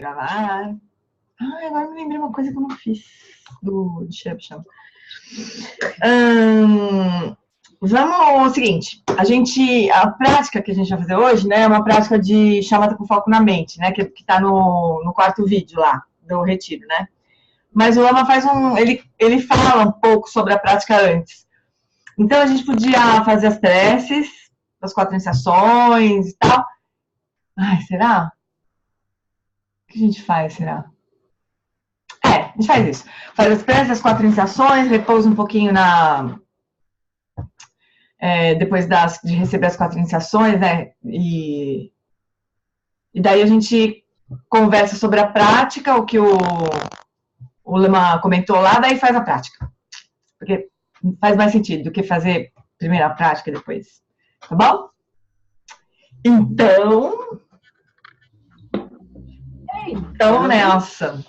gravar. Ai, agora me lembrei uma coisa que eu não fiz do Chama. Vamos ao seguinte, a prática que a gente vai fazer hoje, né, é uma prática de chamada com foco na mente, né, que tá no quarto vídeo lá, do retiro, né. Mas o Lama ele fala um pouco sobre a prática antes. Então a gente podia fazer as preces, as 4 iniciações e tal. Ai, será? O que a gente faz, será? A gente faz isso. Faz as preces, as 4 iniciações, repousa um pouquinho depois de receber as 4 iniciações, né? E daí a gente conversa sobre a prática, o que o Lama comentou lá, daí faz a prática. Porque faz mais sentido do que fazer primeiro a prática e depois. Tá bom? Então, Nelson.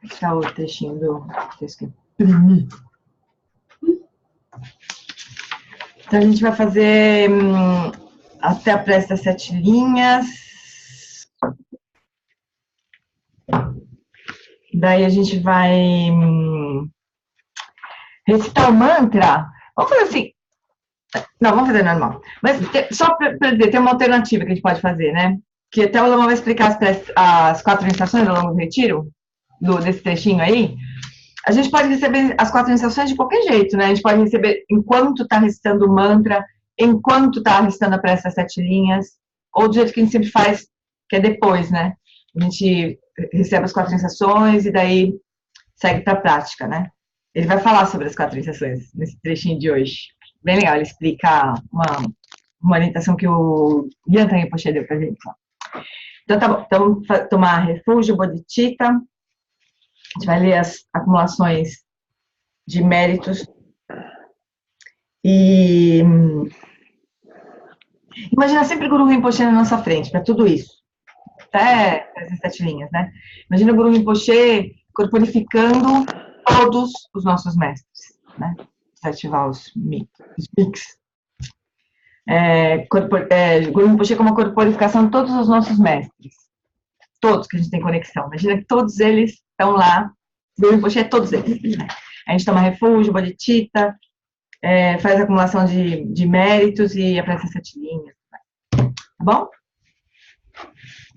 Aqui está o textinho do texto que eu imprimi. Então, a gente vai fazer até a prece das 7 linhas. Daí a gente vai recitar o mantra. Vamos fazer assim. Não, vamos fazer normal. Mas só para dizer, tem uma alternativa que a gente pode fazer, né? Que até o Lama vai explicar as 4 iniciações ao longo do retiro, desse trechinho aí. A gente pode receber as 4 iniciações de qualquer jeito, né? A gente pode receber enquanto está recitando o mantra, enquanto está recitando a prece das 7 linhas, ou do jeito que a gente sempre faz, que é depois, né? A gente recebe as 4 iniciações e daí segue para a prática, né? Ele vai falar sobre as 4 iniciações nesse trechinho de hoje. Bem legal, ele explica uma orientação que o Yantan Rinpoche deu pra gente. Então tá bom, então vamos tomar refúgio, bodhicitta. A gente vai ler as acumulações de méritos. E imagina sempre o Guru Rinpoche na nossa frente, para tudo isso. Até essas 7 linhas, né? Imagina o Guru Rinpoche corporificando todos os nossos mestres, né? Ativar os mix. Guru Rinpoche como a corporificação de todos os nossos mestres. Todos que a gente tem conexão. Imagina que todos eles estão lá. Guru Rinpoche é todos eles. Né? A gente toma refúgio, bodhicitta, faz acumulação de méritos e aprende as 7 linhas. Tá bom?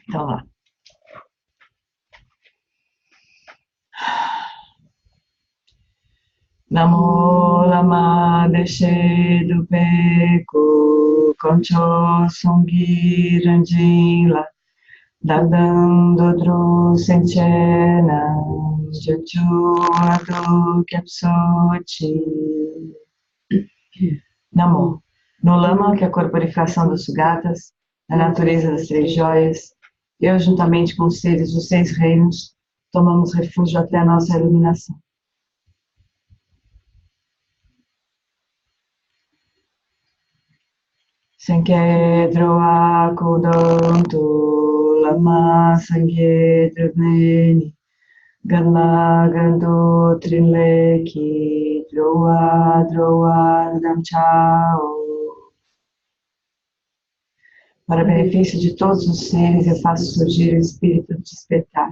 Então, lá. Namo Lama Deshe Dupeku Concho Songi Ranjila Dadando Dru Senchena Juju Adu Kyapsoti. Namo. No Lama, que é a corporificação dos Sugatas, a natureza das 3 joias, eu, juntamente com os seres dos 6 reinos, tomamos refúgio até a nossa iluminação. Sankedro Akudontu Lama Sankedro Neni Ganla Gandu Trileki Droa Dam Chao. Para benefício de todos os seres, eu faço surgir o espírito de despertar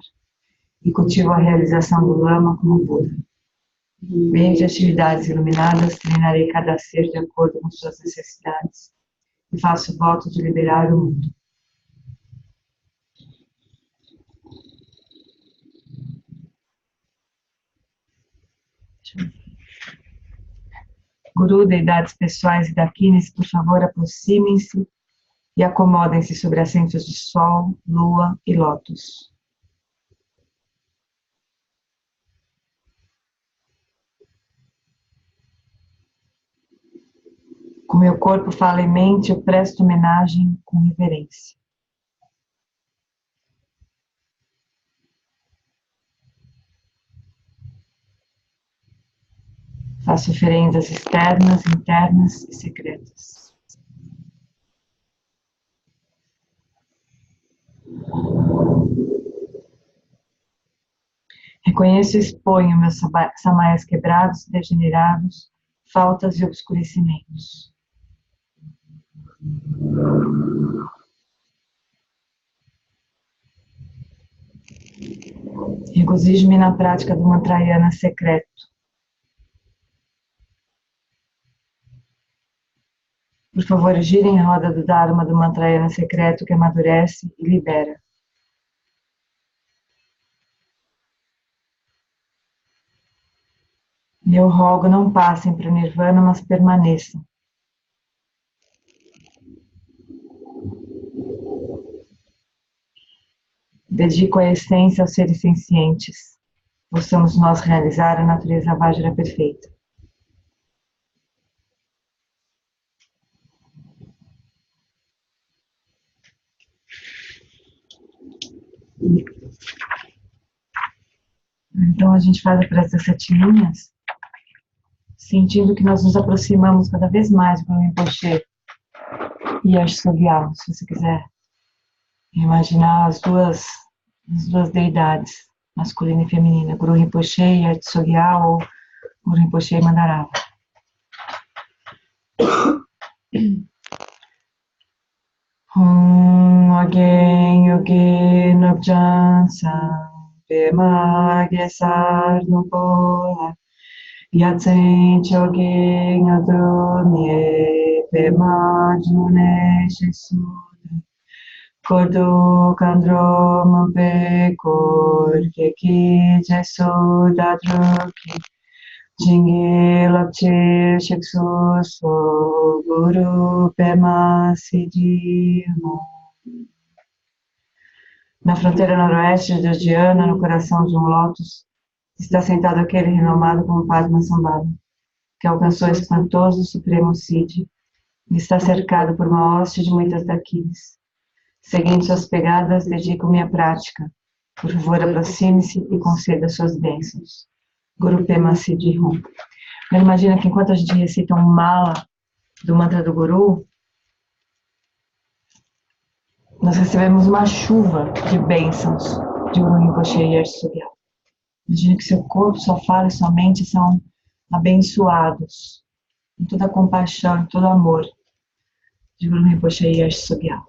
e cultivo a realização do Lama como Buda. Meio de atividades iluminadas, treinarei cada ser de acordo com suas necessidades e faço o voto de liberar o mundo. Guru, deidades pessoais e daquines, por favor, aproximem-se e acomodem-se sobre assentos de sol, lua e lótus. Com meu corpo, fala e mente, eu presto homenagem com reverência. Faço oferendas externas, internas e secretas. Reconheço e exponho meus samaias quebrados, degenerados, faltas e obscurecimentos. Regozijo-me na prática do mantrayana secreto. Por favor, gire em roda do Dharma do mantrayana secreto que amadurece e libera. Eu rogo, não passem para o Nirvana, mas permaneçam. Dedico a essência aos seres sencientes. Possamos nós realizar a natureza Vajra perfeita. Então a gente faz para essas 7 linhas, sentindo que nós nos aproximamos cada vez mais do Rinpoche e Ash Sogyal, se você quiser imaginar as duas deidades, masculina e feminina, Guru Rinpoche e Ash Sogyal, ou Guru Rinpoche e Mandarava. Again, again, Abjansa, Pema, Gesar, Nupola, Yatsen, Chogen, Adronye, Pema, June, Jesude, Kodo, Kandro, Mampe, Kor, Keki, Jesuda, Droki, Jingi, Lapche, Sheksu, So, Guru, Pema, Siddhi, Na fronteira noroeste de Odiana, no coração de um lótus, está sentado aquele renomado como Padmasambhava, que alcançou o espantoso supremo Siddhi e está cercado por uma hoste de muitas daqueles. Seguindo suas pegadas, dedico minha prática. Por favor, aproxime-se e conceda suas bênçãos. Guru Pema Siddhi Hum. Mas imagina que enquanto a gente recita um mala do mantra do Guru, nós recebemos uma chuva de bênçãos de Guru Rinpoche e Ash Sogyal. Imagina que seu corpo, sua fala e sua mente são abençoados com toda a compaixão e todo o amor de Guru Rinpoche e Ash Sogyal.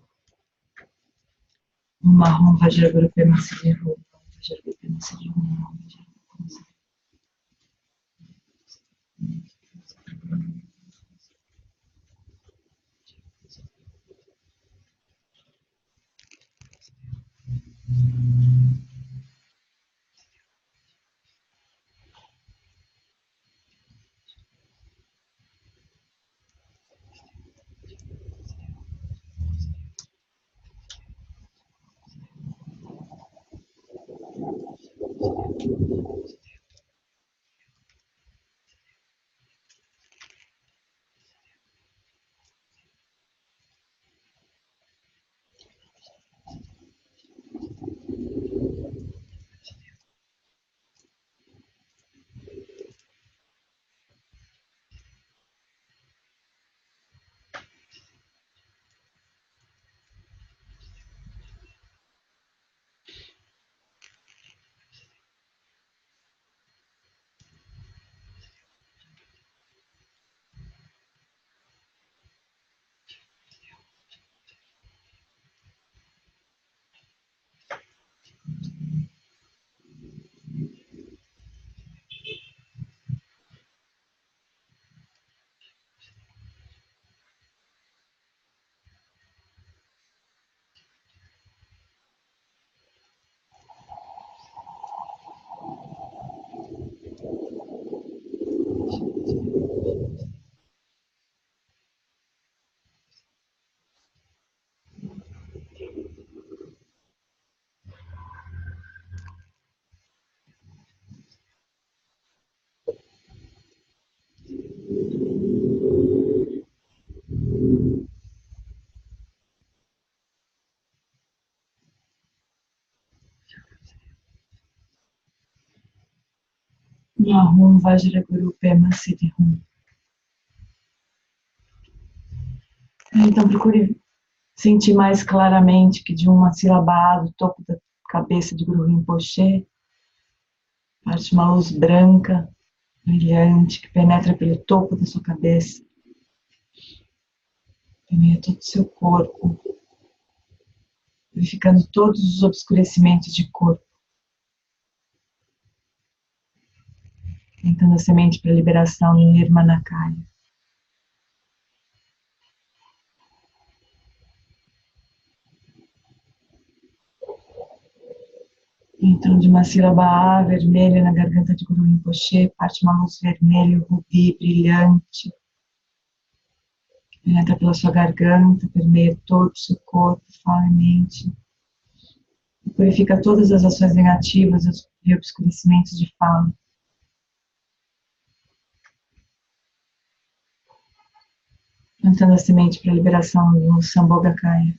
Mahum Vajra Guru Pema Siddhi Hum. Vajra Guru Pema Siddhi Hum. Mahum Vajra Guru Pema Siddhi Hum. Então procure sentir mais claramente que de uma sílaba do topo da cabeça de Guru Rinpoche parte uma luz branca, brilhante, que penetra pelo topo da sua cabeça, permeia todo o seu corpo, purificando todos os obscurecimentos de corpo. Então, a semente para liberação Nirmanakaya. Então, de uma sílaba A vermelha na garganta de Guru Rinpoche, parte uma luz vermelha, rubi, brilhante. Entra pela sua garganta, permeia todo o seu corpo, fala e mente. E purifica todas as ações negativas e obscurecimentos de fala. Plantando a semente para a liberação no Sambhogakaya.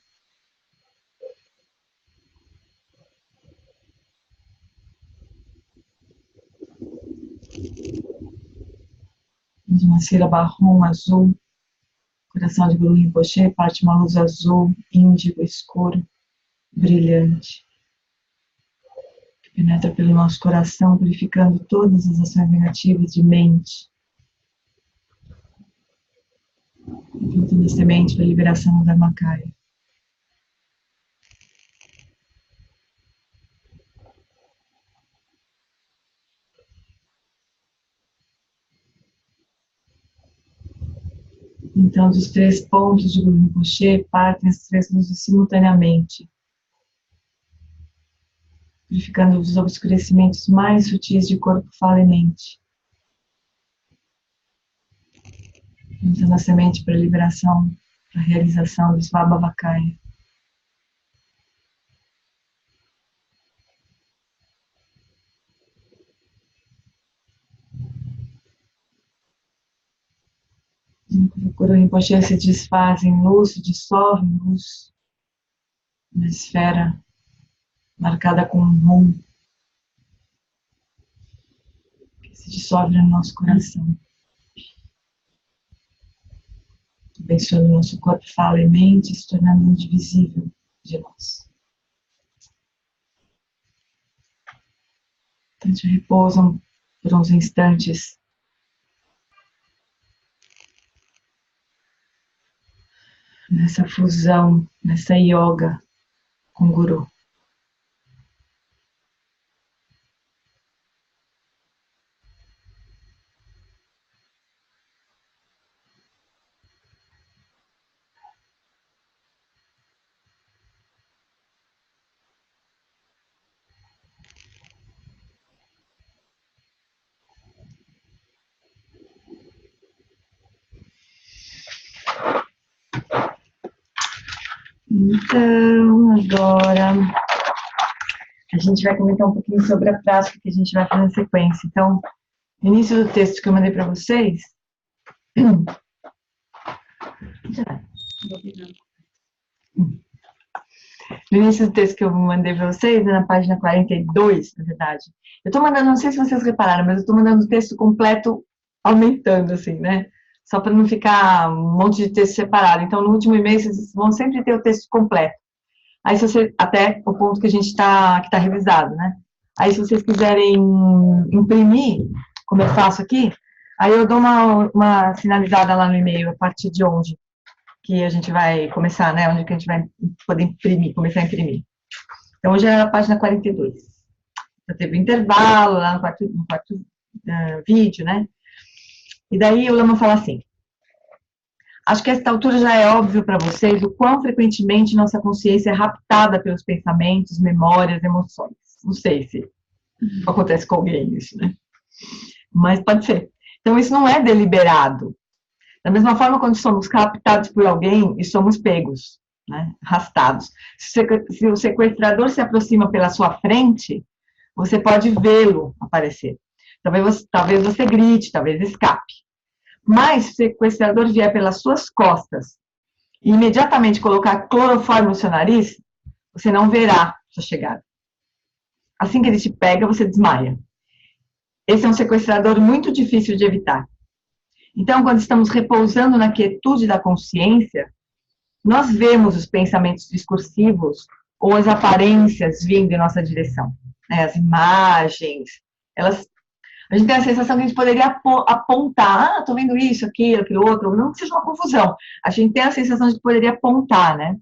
De uma sílaba rom azul, coração de Guru Rinpoche, parte uma luz azul, índigo, escuro, brilhante, que penetra pelo nosso coração, purificando todas as ações negativas de mente. Plantando a semente para a liberação no Dharmakaya. Então, dos 3 pontos de Guru Rinpoche, partem as 3 luzes simultaneamente, purificando os obscurecimentos mais sutis de corpo, fala e mente. Plantando a semente para a liberação, para a realização do Svabhavakaya. O Guru Rinpoche se desfaz em luz, se dissolve em luz, uma esfera marcada com um rum, que se dissolve no nosso coração. Abençoando o nosso corpo, fala e mente, se tornando indivisível de nós. Então, repousam por uns instantes nessa fusão, nessa yoga com o Guru. Então, agora a gente vai comentar um pouquinho sobre a prática que a gente vai fazer na sequência. Então, no início do texto que eu mandei para vocês, no início do texto que eu mandei para vocês, na página 42, na verdade, eu estou mandando, não sei se vocês repararam, mas eu estou mandando o texto completo aumentando, assim, né? Só para não ficar um monte de texto separado. Então, no último e-mail, vocês vão sempre ter o texto completo. Aí, se você, até o ponto que a gente está, que tá revisado, né? Aí, se vocês quiserem imprimir, como eu faço aqui, aí eu dou uma sinalizada lá no e-mail, a partir de onde que a gente vai começar, né? Onde que a gente vai poder imprimir, começar a imprimir. Então, hoje é a página 42. Já teve um intervalo lá no quarto vídeo, né? E daí o Lama fala assim: acho que a esta altura já é óbvio para vocês o quão frequentemente nossa consciência é raptada pelos pensamentos, memórias, emoções. Não sei se acontece com alguém isso, né? Mas pode ser. Então, isso não é deliberado. Da mesma forma, quando somos captados por alguém e somos pegos, né? Arrastados. Se o sequestrador se aproxima pela sua frente, você pode vê-lo aparecer. Talvez você grite, talvez escape. Mas se o sequestrador vier pelas suas costas e imediatamente colocar cloroforme no seu nariz, você não verá sua chegada. Assim que ele te pega, você desmaia. Esse é um sequestrador muito difícil de evitar. Então, quando estamos repousando na quietude da consciência, nós vemos os pensamentos discursivos ou as aparências vindo em nossa direção. As imagens, a gente tem a sensação que a gente poderia apontar, estou vendo isso, aquilo, outro, não que seja uma confusão. A gente tem a sensação de que poderia apontar, né?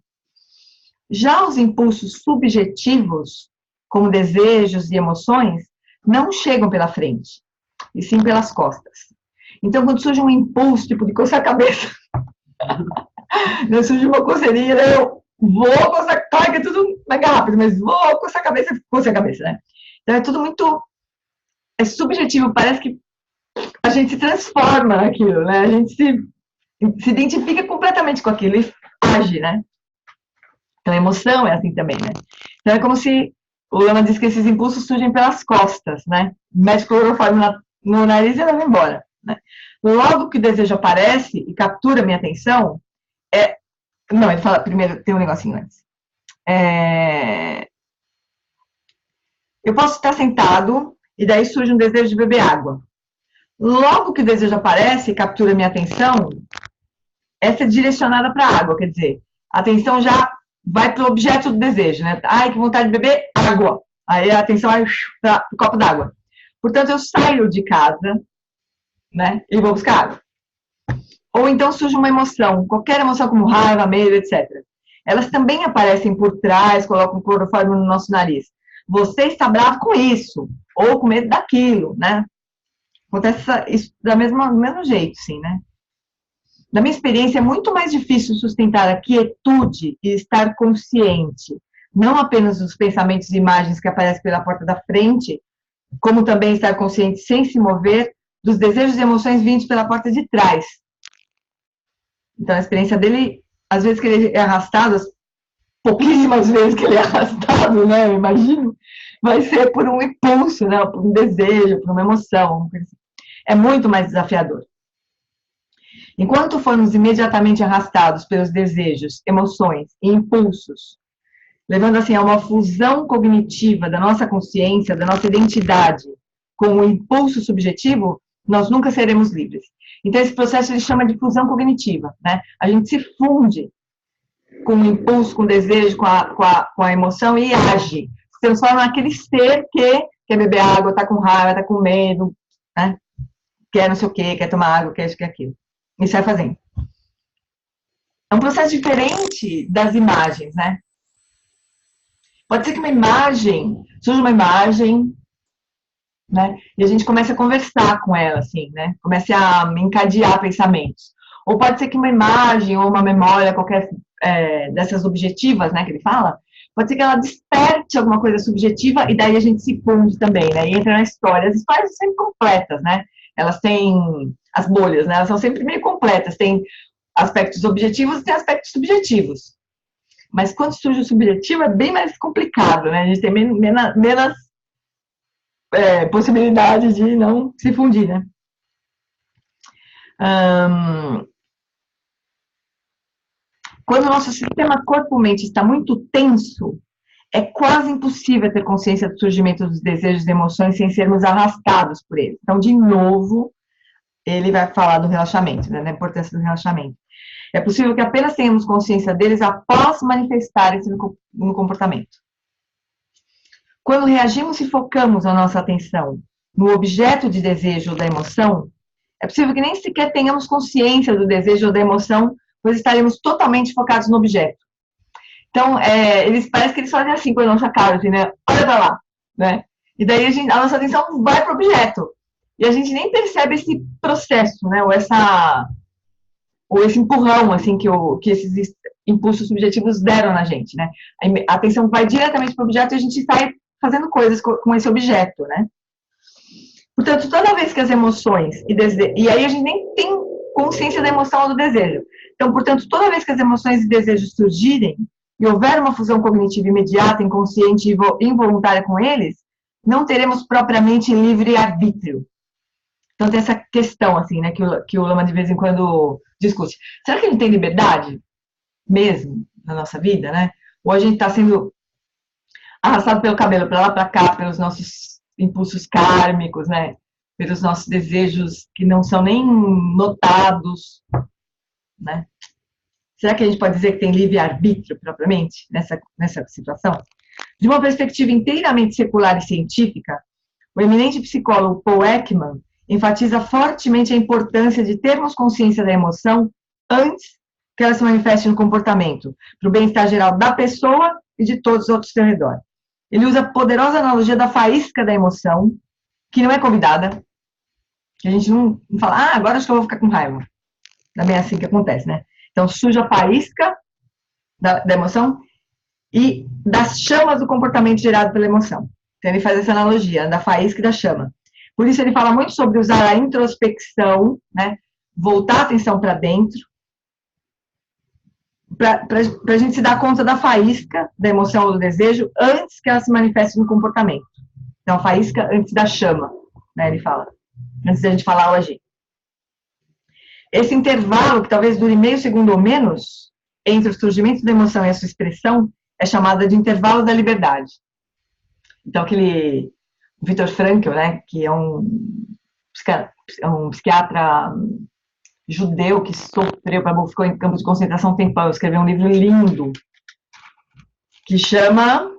Já os impulsos subjetivos, como desejos e emoções, não chegam pela frente. e sim pelas costas. Então, quando surge um impulso, tipo, de coçar a cabeça, não surge uma coceirinha, eu vou coçar, claro que é tudo mega rápido, mas vou coçar a cabeça, né? Então, é tudo muito subjetivo, parece que a gente se transforma naquilo, né? A gente se identifica completamente com aquilo e age, né? Então, a emoção é assim também, né? Então, é como se o Lama diz que esses impulsos surgem pelas costas, né? Mete clorofórmio no nariz e ela vai embora, né? Logo que o desejo aparece e captura minha atenção, não, ele fala, primeiro, tem um negocinho antes. Eu posso estar sentado e daí surge um desejo de beber água. Logo que o desejo aparece e captura minha atenção, essa é direcionada para a água, quer dizer, a atenção já vai para o objeto do desejo, né? Ai, que vontade de beber água. Aí a atenção vai para o copo d'água. Portanto, eu saio de casa, né? E vou buscar água. Ou então surge uma emoção, qualquer emoção como raiva, medo, etc. Elas também aparecem por trás, colocam clorofórmio no nosso nariz. Você está bravo com isso, ou com medo daquilo, né? Acontece isso do mesmo jeito, sim, né? Na minha experiência, é muito mais difícil sustentar a quietude e estar consciente, não apenas dos pensamentos e imagens que aparecem pela porta da frente, como também estar consciente sem se mover dos desejos e emoções vindos pela porta de trás. Então, a experiência dele, às vezes que ele é arrastado, as pouquíssimas vezes que ele é arrastado, né, eu imagino, vai ser por um impulso, né, por um desejo, por uma emoção. É muito mais desafiador. Enquanto formos imediatamente arrastados pelos desejos, emoções e impulsos, levando assim a uma fusão cognitiva da nossa consciência, da nossa identidade, com o impulso subjetivo, nós nunca seremos livres. Então, esse processo ele chama de fusão cognitiva, né? A gente se funde com o impulso, com o desejo, com a emoção e age. Se transforma naquele ser que quer beber água, está com raiva, está com medo, né? Quer não sei o quê, quer tomar água, quer isso, quer aquilo. E sai fazendo. É um processo diferente das imagens, né? Pode ser que surja uma imagem, né? E a gente comece a conversar com ela, assim, né? Comece a encadear pensamentos. Ou pode ser que uma imagem ou uma memória, qualquer dessas objetivas, né, que ele fala, pode ser que ela desperte alguma coisa subjetiva e daí a gente se funde também, né? E entra na história. As histórias são sempre completas, né? Elas têm as bolhas, né? Elas são sempre meio completas. Tem aspectos objetivos e tem aspectos subjetivos. Mas quando surge o subjetivo é bem mais complicado, né? A gente tem menos possibilidade de não se fundir, né? Quando o nosso sistema corpo-mente está muito tenso, é quase impossível ter consciência do surgimento dos desejos e emoções sem sermos arrastados por eles. Então, de novo, ele vai falar do relaxamento, né, da importância do relaxamento. É possível que apenas tenhamos consciência deles após manifestarem-se no comportamento. Quando reagimos e focamos a nossa atenção no objeto de desejo ou da emoção, é possível que nem sequer tenhamos consciência do desejo ou da emoção, pois estaremos totalmente focados no objeto. Então, parece que eles fazem assim com a nossa cara, assim, né? Olha pra lá, né? E daí a nossa atenção vai para o objeto. E a gente nem percebe esse processo, né? Ou esse empurrão, assim, que esses impulsos subjetivos deram na gente, né? A atenção vai diretamente para o objeto e a gente sai fazendo coisas com esse objeto, né? Portanto, toda vez que as emoções e aí a gente nem tem consciência da emoção ou do desejo. Então, portanto, toda vez que as emoções e desejos surgirem e houver uma fusão cognitiva imediata, inconsciente e involuntária com eles, não teremos propriamente livre-arbítrio. Então, tem essa questão, assim, né, que o Lama de vez em quando discute. Será que a gente tem liberdade mesmo na nossa vida, né? Ou a gente está sendo arrastado pelo cabelo para lá, para cá, pelos nossos impulsos kármicos, né? Pelos nossos desejos que não são nem notados, né? Será que a gente pode dizer que tem livre-arbítrio, propriamente, nessa situação? De uma perspectiva inteiramente secular e científica, o eminente psicólogo Paul Ekman enfatiza fortemente a importância de termos consciência da emoção antes que ela se manifeste no comportamento, para o bem-estar geral da pessoa e de todos os outros ao seu redor. Ele usa a poderosa analogia da faísca da emoção, que não é convidada, Que a gente não fala, ah, agora acho que eu vou ficar com raiva. Também é assim que acontece, né? Então, surge a faísca da emoção e das chamas do comportamento gerado pela emoção. Então, ele faz essa analogia da faísca e da chama. Por isso, ele fala muito sobre usar a introspecção, né? Voltar a atenção para dentro, para a gente se dar conta da faísca, da emoção ou do desejo, antes que ela se manifeste no comportamento. Então, a faísca antes da chama, né? Ele fala, antes da gente falar ou agir. Esse intervalo, que talvez dure meio segundo ou menos, entre o surgimento da emoção e a sua expressão, é chamada de intervalo da liberdade. Então, aquele Viktor Frankl, né, que é um psiquiatra judeu que sofreu, ficou em campo de concentração um tempão, escreveu um livro lindo, que chama...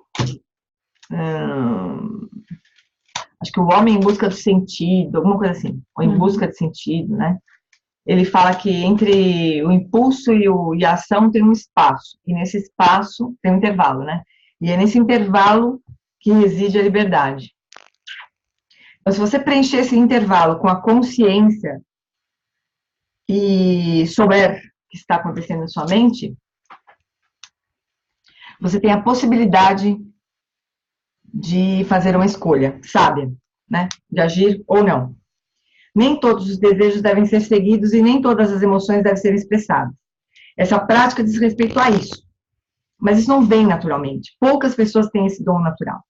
acho que O Homem em Busca do Sentido, alguma coisa assim, ou Em Busca de Sentido, né? Ele fala que entre o impulso e a ação tem um espaço, e nesse espaço tem um intervalo, né? E é nesse intervalo que reside a liberdade. Então, se você preencher esse intervalo com a consciência e souber o que está acontecendo na sua mente, você tem a possibilidade de fazer uma escolha sábia, né? De agir ou não. Nem todos os desejos devem ser seguidos e nem todas as emoções devem ser expressadas. Essa prática diz respeito a isso. Mas isso não vem naturalmente. Poucas pessoas têm esse dom natural.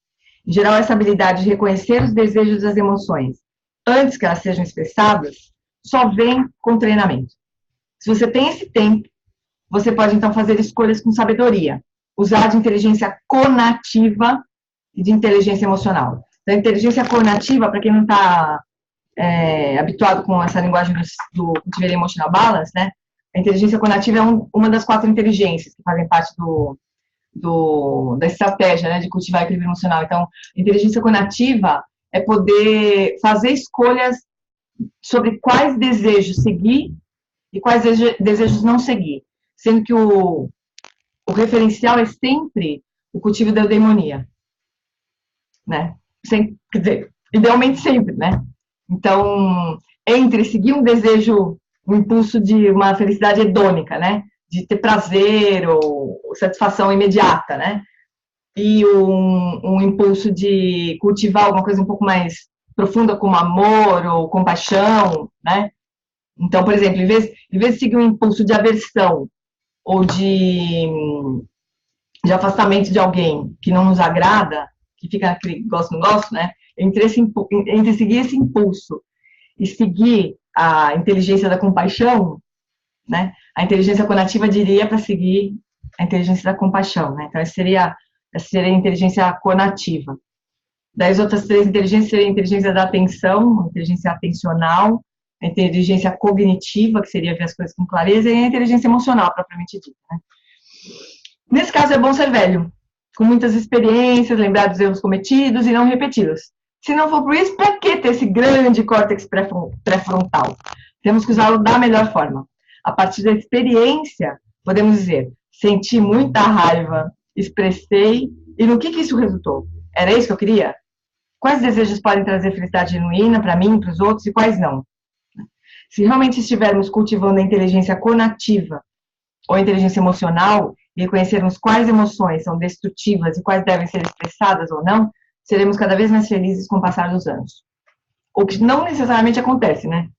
Em geral, essa habilidade de reconhecer os desejos e as emoções antes que elas sejam expressadas só vem com treinamento. Se você tem esse tempo, você pode então fazer escolhas com sabedoria, usar de inteligência conativa e de inteligência emocional. Então, a inteligência conativa, para quem não está habituado com essa linguagem do Cultivar Emotional Balance, né? A inteligência conativa é uma das 4 inteligências que fazem parte da estratégia, né, de cultivar equilíbrio emocional. Então, a inteligência conativa é poder fazer escolhas sobre quais desejos seguir e quais desejos não seguir, sendo que o referencial é sempre o cultivo da eudeimonia, né? Quer dizer, idealmente sempre, né? Então, entre seguir um desejo, um impulso de uma felicidade hedônica, né? De ter prazer ou satisfação imediata, né? E um impulso de cultivar alguma coisa um pouco mais profunda, como amor ou compaixão, né? Então, por exemplo, em vez de seguir um impulso de aversão ou de afastamento de alguém que não nos agrada, que fica naquele gosto, não gosto, né? Entre seguir esse impulso e seguir a inteligência da compaixão, né? A inteligência conativa diria para seguir a inteligência da compaixão, né? Então, essa seria a inteligência conativa. Daí, as outras 3 inteligências seriam a inteligência da atenção, a inteligência atencional, a inteligência cognitiva, que seria ver as coisas com clareza, e a inteligência emocional, propriamente dita, né? Nesse caso, é bom ser velho, com muitas experiências, lembrar dos erros cometidos e não repeti-los. Se não for por isso, para que ter esse grande córtex pré-frontal? Temos que usá-lo da melhor forma. A partir da experiência, podemos dizer, senti muita raiva, expressei, e no que isso resultou? Era isso que eu queria? Quais desejos podem trazer felicidade genuína para mim, para os outros, e quais não? Se realmente estivermos cultivando a inteligência conativa ou a inteligência emocional, e reconhecermos quais emoções são destrutivas e quais devem ser expressadas ou não, seremos cada vez mais felizes com o passar dos anos. O que não necessariamente acontece, né?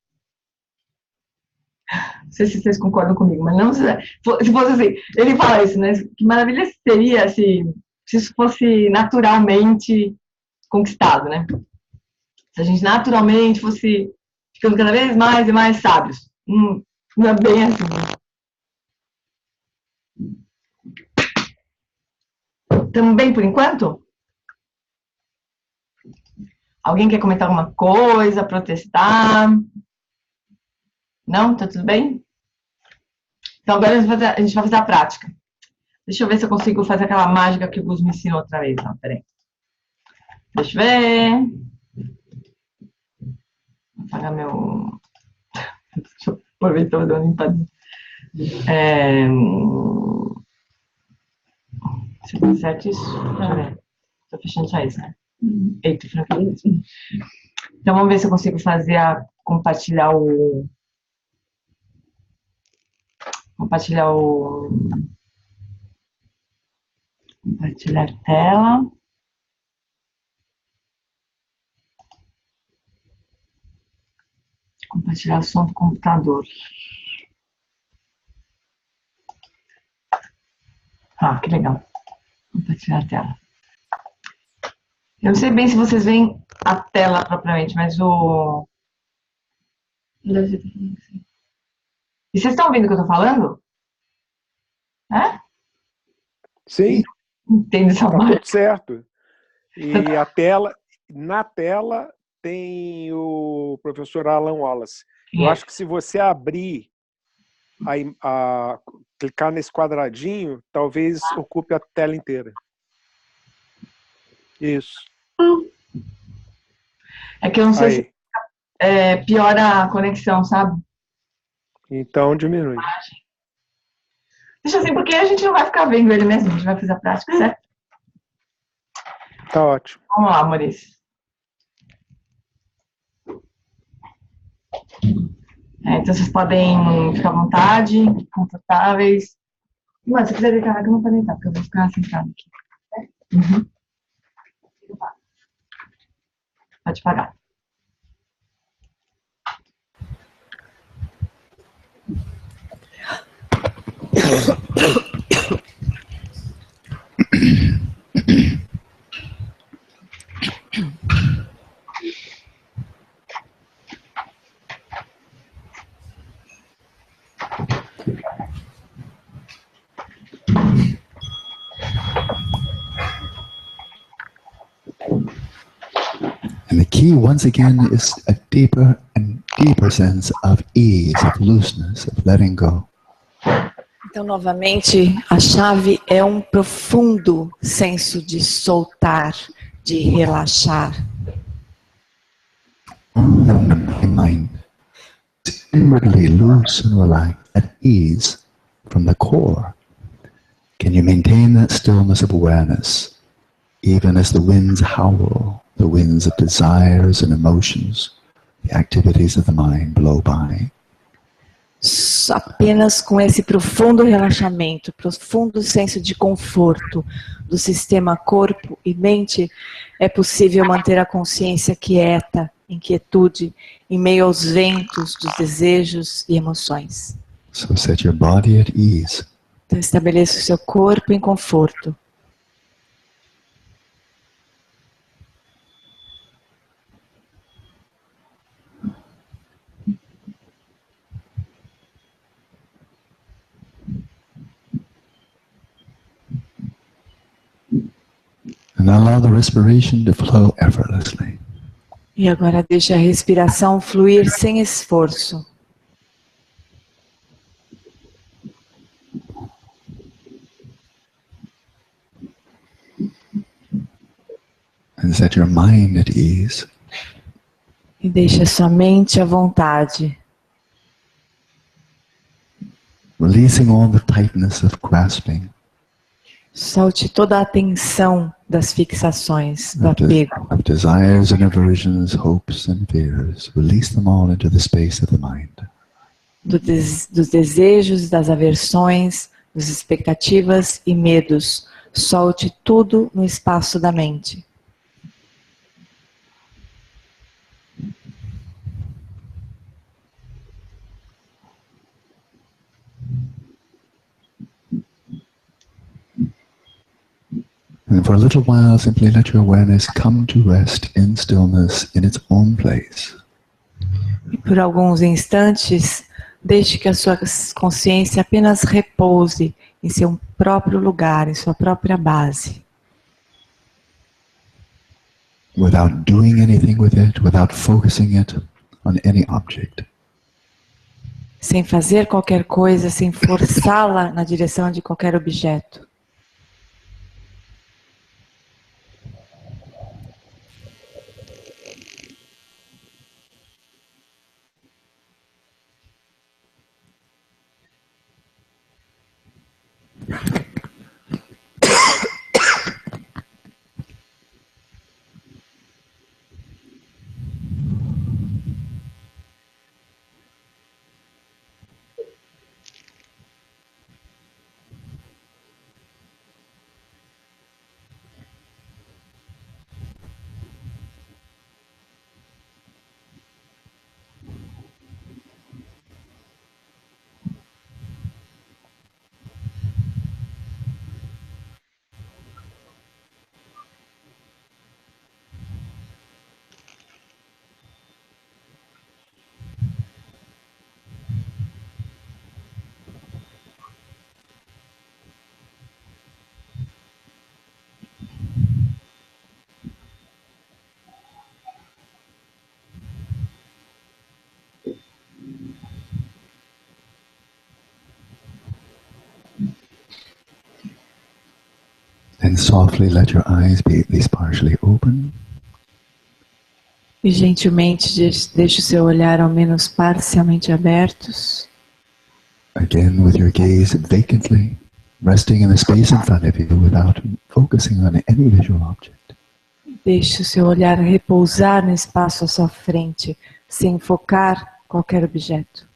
Não sei se vocês concordam comigo, mas não se fosse assim, ele fala isso, né? Que maravilha seria se isso fosse naturalmente conquistado, né? Se a gente naturalmente fosse ficando cada vez mais e mais sábios. Não é bem assim, né? Estamos bem por enquanto? Alguém quer comentar alguma coisa, protestar? Não? Tá tudo bem? Então agora a gente vai fazer a prática. Deixa eu ver se eu consigo fazer aquela mágica que o Gus me ensinou outra vez. Não, peraí. Deixa eu ver. Vou apagar meu... Deixa eu aproveitar e dar uma limpadinha. Se tá certo isso? Deixa eu ver. Tô fechando só isso, né? Eita, franqueza. Então vamos ver se eu consigo fazer a compartilhar o... Compartilhar tela. Compartilhar o som do computador. Ah, que legal. Compartilhar a tela. Eu não sei bem se vocês veem a tela propriamente, mas o... E vocês estão ouvindo o que eu estou falando? É? Sim. Entende essa Tá parte? tudo certo. E a tela, na tela tem o professor Alan Wallace. Eu acho que se você abrir, clicar nesse quadradinho, talvez ocupe a tela inteira. Isso. É que eu não sei se piora a conexão, sabe? Então diminui. Deixa assim, porque a gente não vai ficar vendo ele mesmo, a gente vai fazer a prática, certo? Tá ótimo. Vamos lá, Maurício. Então vocês podem ficar à vontade, confortáveis. Mano, se quiser deitar, eu não vou deitar, porque eu vou ficar sentada aqui. Uhum. Pode pagar. And the key, once again, is a deeper and deeper sense of ease, of looseness, of letting go. Então, novamente, a chave é um profundo senso de soltar, de relaxar. The mind is inwardly loose and relaxed, at ease from the core. Can you maintain that stillness of awareness, even as the winds howl, the winds of desires and emotions, the activities of the mind blow by? Apenas com esse profundo relaxamento, profundo senso de conforto do sistema corpo e mente, é possível manter a consciência quieta, em quietude, em meio aos ventos dos desejos e emoções. So set your body at ease. Então estabeleça o seu corpo em conforto. And allow the respiration to flow effortlessly. E agora deixe a respiração fluir sem esforço. And set your mind at ease. E deixe a sua mente à vontade. Releasing all the tightness of grasping. Solte toda a tensão das fixações, do apego. Of desires and aversions, hopes and fears. Release them all into the space of the mind. Dos desejos, das aversões, das expectativas e medos. Solte tudo no espaço da mente. And for a little while, simply let your awareness come to rest in stillness in its own place. E por alguns instantes, deixe que a sua consciência apenas repouse em seu próprio lugar, em sua própria base. Without doing anything with it, without focusing it on any object. Sem fazer qualquer coisa, sem forçá-la na direção de qualquer objeto. And softly let your eyes be at least partially open. E gentilmente deixe o seu olhar ao menos parcialmente abertos. Again with your gaze vacantly, resting in the space in front of you without focusing on any visual object. Deixe o seu olhar repousar no espaço à sua frente, sem focar qualquer objeto.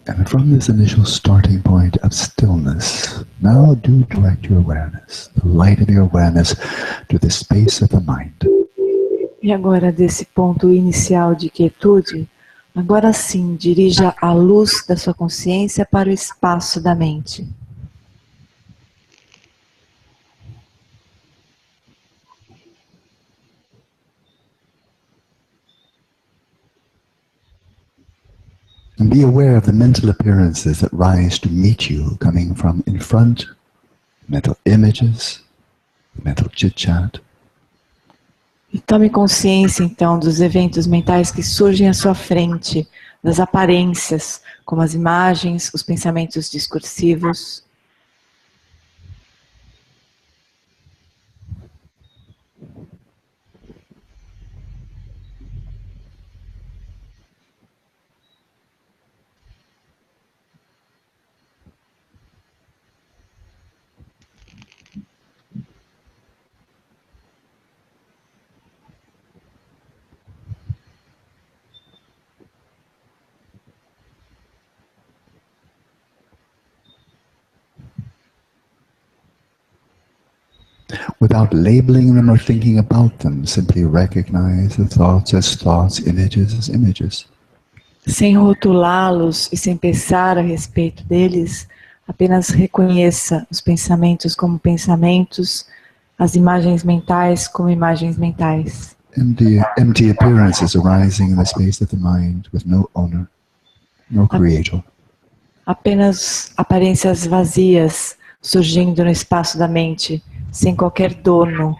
And from this initial starting point of stillness, now do direct your awareness, the light of your awareness, to the space of the mind. E agora, desse ponto inicial de quietude, agora sim, dirija a luz da sua consciência para o espaço da mente. And be aware of the mental appearances that rise to meet you, coming from in front, mental images, mental chit-chat. E tome consciência, então, dos eventos mentais que surgem à sua frente, das aparências, como as imagens, os pensamentos discursivos. Without labeling them or thinking about them, simply recognize the thoughts as thoughts, images as images. Sem rotulá-los e sem pensar a respeito deles, apenas reconheça os pensamentos como pensamentos, as imagens mentais como imagens mentais. Empty appearances arising in the space of the mind with no owner, no creator. Apenas aparências vazias surgindo no espaço da mente, sem qualquer dono.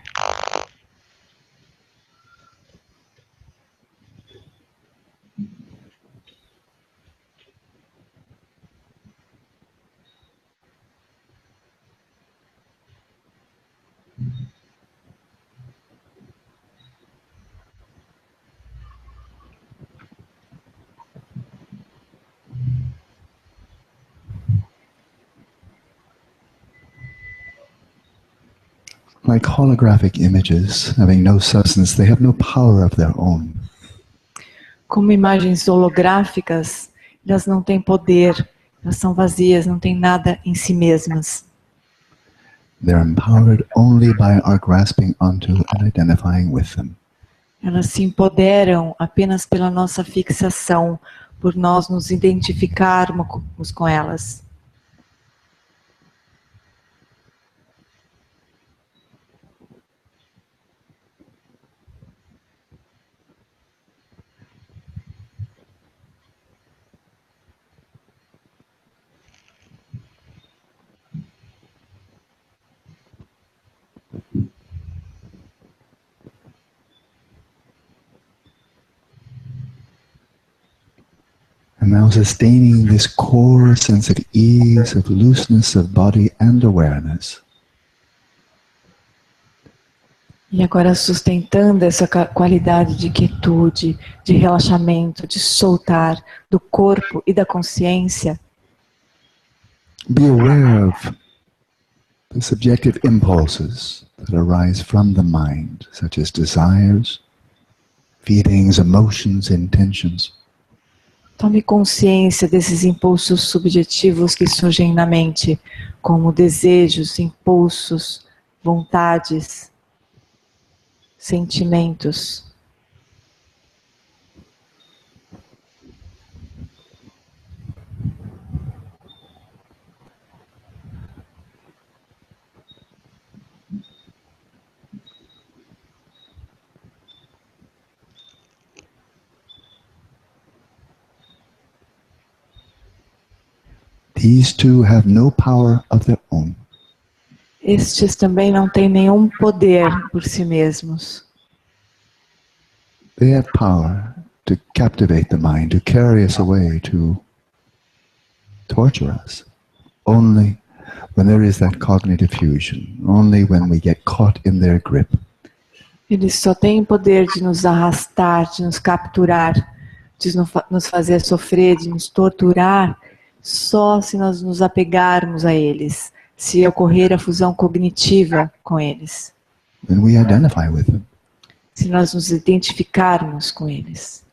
Like holographic images, having no substance, they have no power of their own. Como imagens holográficas, elas não têm poder, elas são vazias, não têm nada em si mesmas. They're empowered only by our grasping onto and identifying with them. Elas se empoderam apenas pela nossa fixação, por nós nos identificarmos com elas. And now sustaining this core sense of ease, of looseness of body and awareness. E agora sustentando essa qualidade de quietude, de relaxamento, de soltar do corpo e da consciência. Be aware of the subjective impulses that arise from the mind, such as desires, feelings, emotions, intentions. Tome consciência desses impulsos subjetivos que surgem na mente, como desejos, impulsos, vontades, sentimentos. These two have no power of their own. Estes também não têm nenhum poder por si mesmos. They have power to captivate the mind, to carry us away, to torture us. Only when there is that cognitive fusion, only when we get caught in their grip. Eles só têm poder de nos arrastar, de nos capturar, de nos fazer sofrer, de nos torturar, só se nós nos apegarmos a eles, se ocorrer a fusão cognitiva com eles, When we identify with them. se nós nos identificarmos com eles.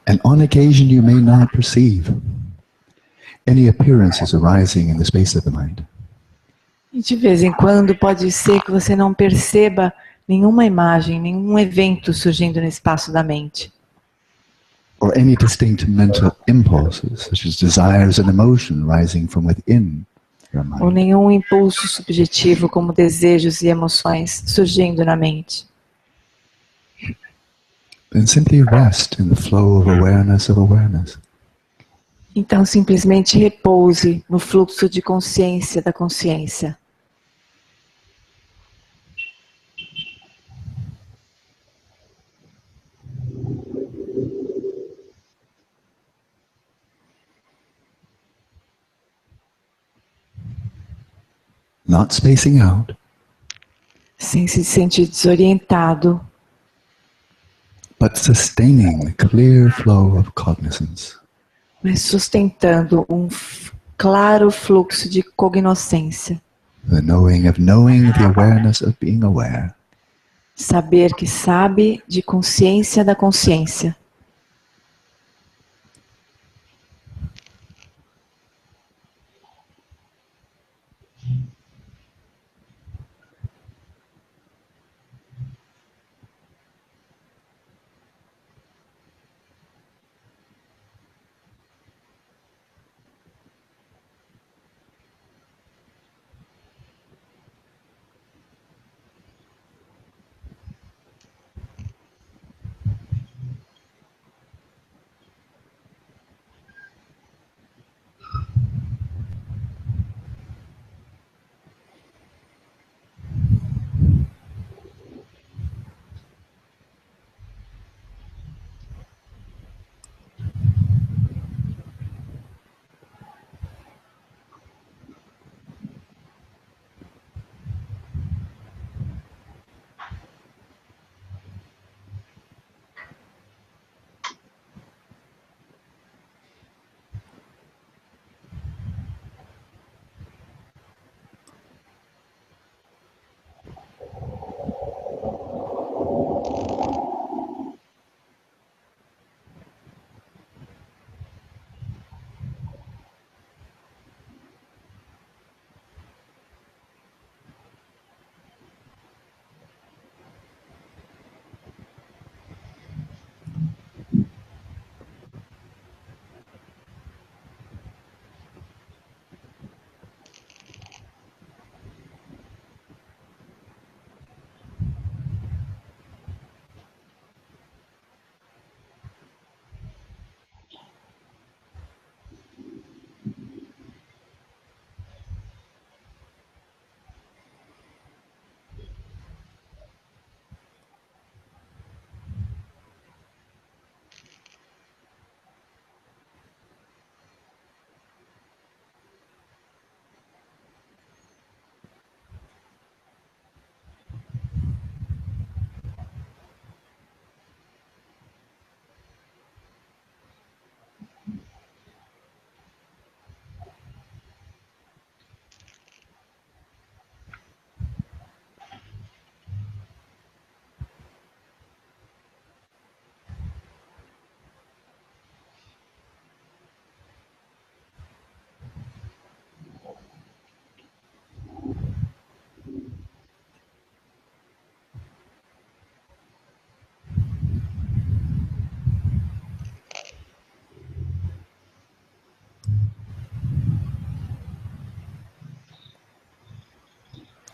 And on occasion you may not perceive any appearances arising in the space of the mind. E de vez em quando pode ser que você não perceba nenhuma imagem, nenhum evento surgindo no espaço da mente. Or any distinct mental impulses, such as desires and emotion rising from within your Ou mind. nenhum impulso subjetivo como desejos e emoções surgindo na mente. Then simply rest in the flow of awareness of awareness. Então simplesmente repouse no fluxo de consciência da consciência. Not spacing out, Sem se sentir desorientado, but sustaining the clear flow of cognizance. mas sustentando um claro fluxo de cognoscência. The knowing of knowing, the awareness of being aware. Saber que sabe de consciência da consciência.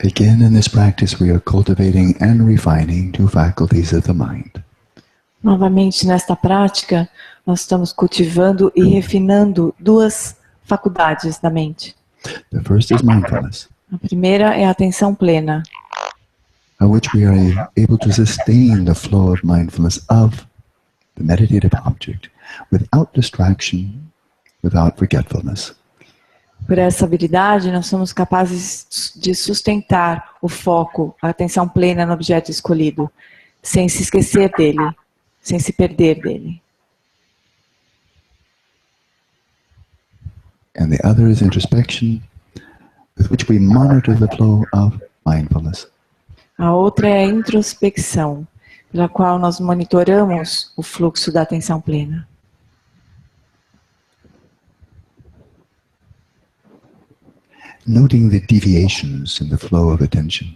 Again, in this practice, we are cultivating and refining two faculties of the mind. Novamente, nesta prática, nós estamos cultivando e refinando duas faculdades da mente. The first is mindfulness, A primeira é a atenção plena, by which we are able to sustain the flow of mindfulness of the meditative object without distraction, without forgetfulness. Por essa habilidade, nós somos capazes de sustentar o foco, a atenção plena no objeto escolhido, sem se esquecer dele, sem se perder dele. And the other is introspection, with which we monitor the flow of mindfulness. A outra é a introspecção, pela qual nós monitoramos o fluxo da atenção plena. Noting the deviations in the flow of attention.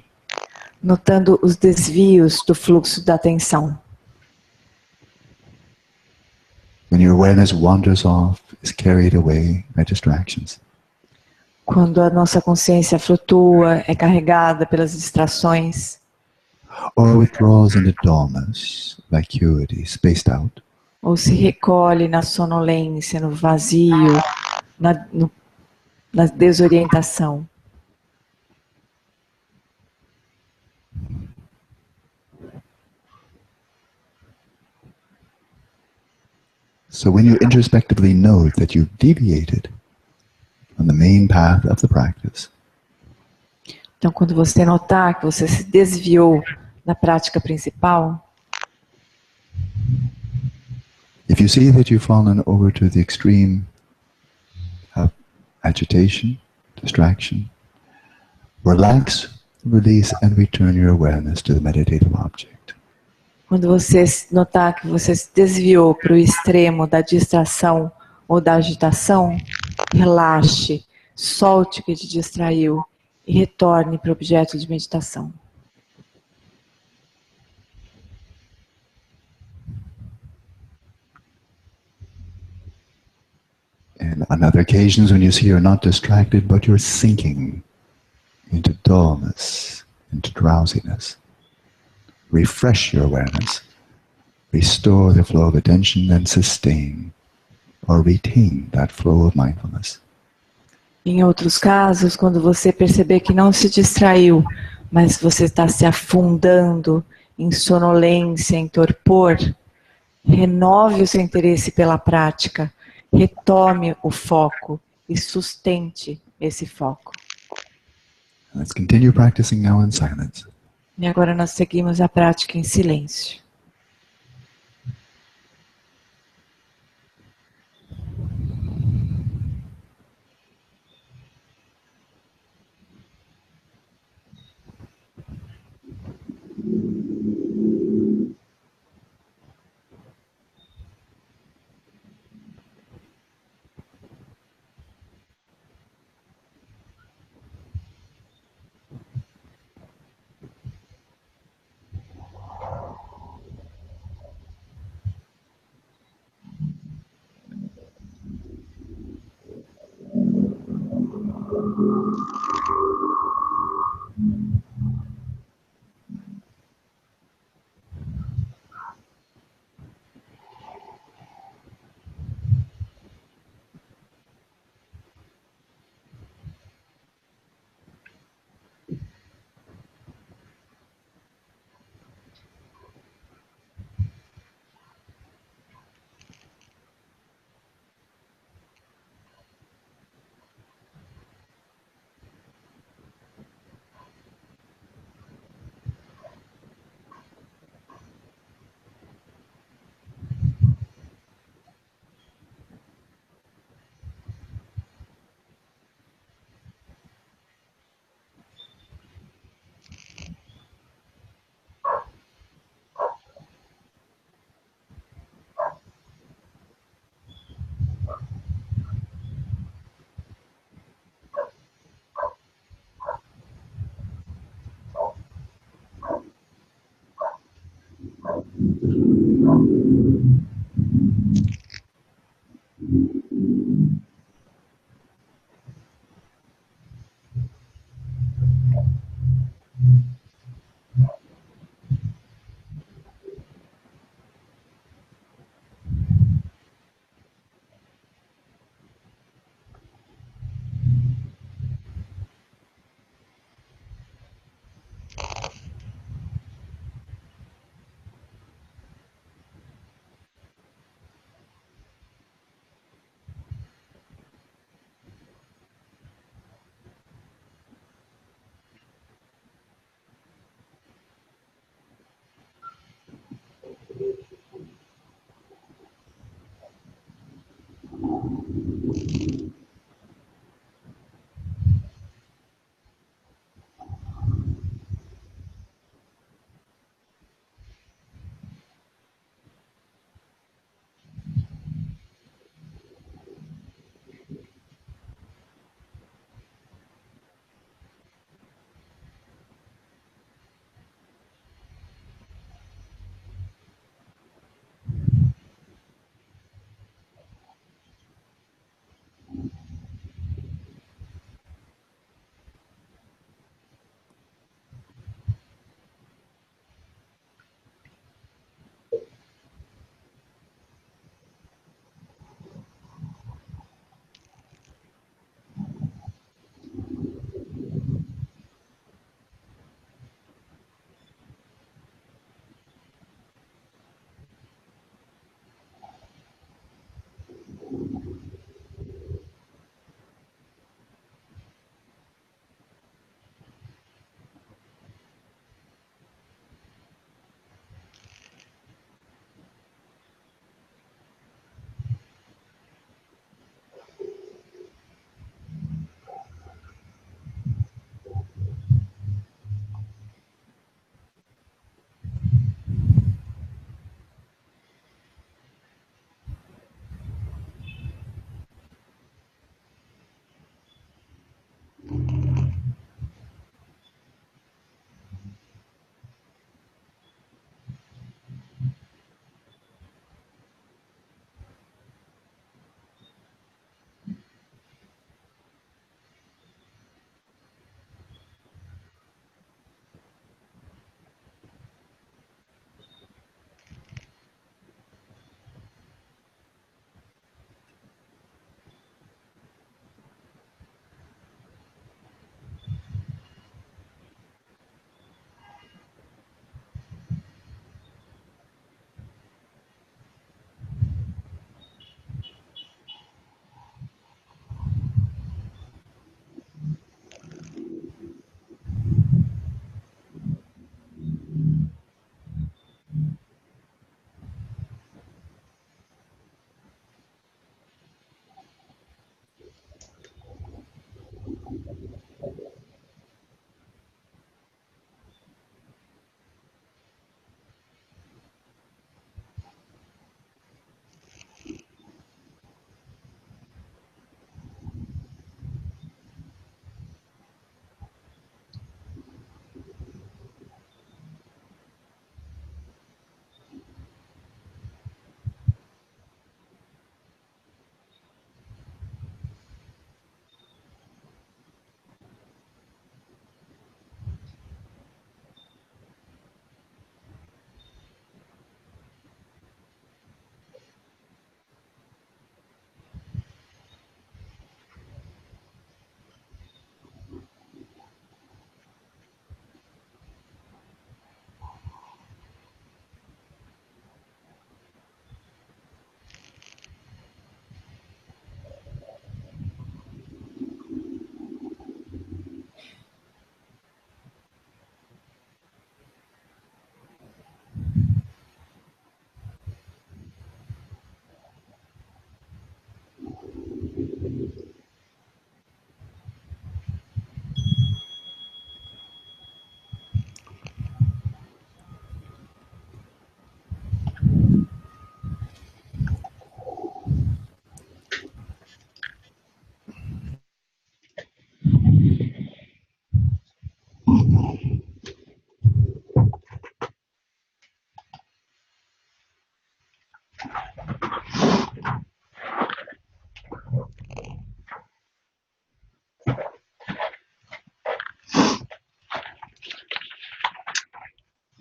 Notando os desvios do fluxo da atenção. When your awareness wanders off, is carried away by distractions. Quando a nossa consciência flutua, é carregada pelas distrações. Or withdraws into dullness, vacuity, spaced out. Ou se recolhe na sonolência, no vazio, na desorientação. So when you introspectively note that you've deviated on the main path of the practice, então, quando você notar que você se desviou da prática principal, if you see that you've fallen over to the extreme of agitation, distraction, relax, release, and return your awareness to the meditative object. quando você notar que você se desviou para o extremo da distração ou da agitação, relaxe, solte o que te distraiu e retorne para o objeto de meditação. And on other occasions when you see you're not distracted, but you're sinking into dullness, into drowsiness, refresh your awareness, restore the flow of attention, and sustain or retain that flow of mindfulness. Em outros casos, quando você perceber que não se distraiu, mas você está se afundando em sonolência, em torpor, renove o seu interesse pela prática, retome o foco e sustente esse foco. Let's continue practicing now in silence. E agora nós seguimos a prática em silêncio.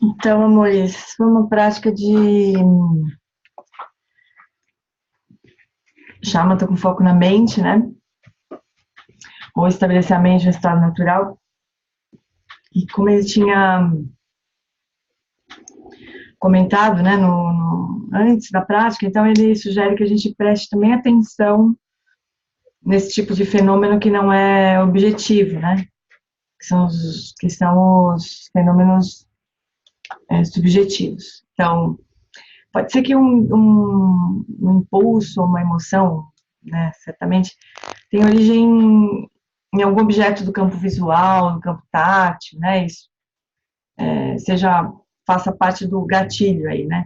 Então, amores, foi uma prática de Shamatha com foco na mente, né? Ou estabelecer a mente no estado natural. E como ele tinha comentado, né, antes da prática, então ele sugere que a gente preste também atenção nesse tipo de fenômeno que não é objetivo, né? Que são os fenômenos subjetivos. Então, pode ser que um impulso, uma emoção, né, certamente, tenha origem em algum objeto do campo visual, do campo tátil, né? Isso faça parte do gatilho aí, né?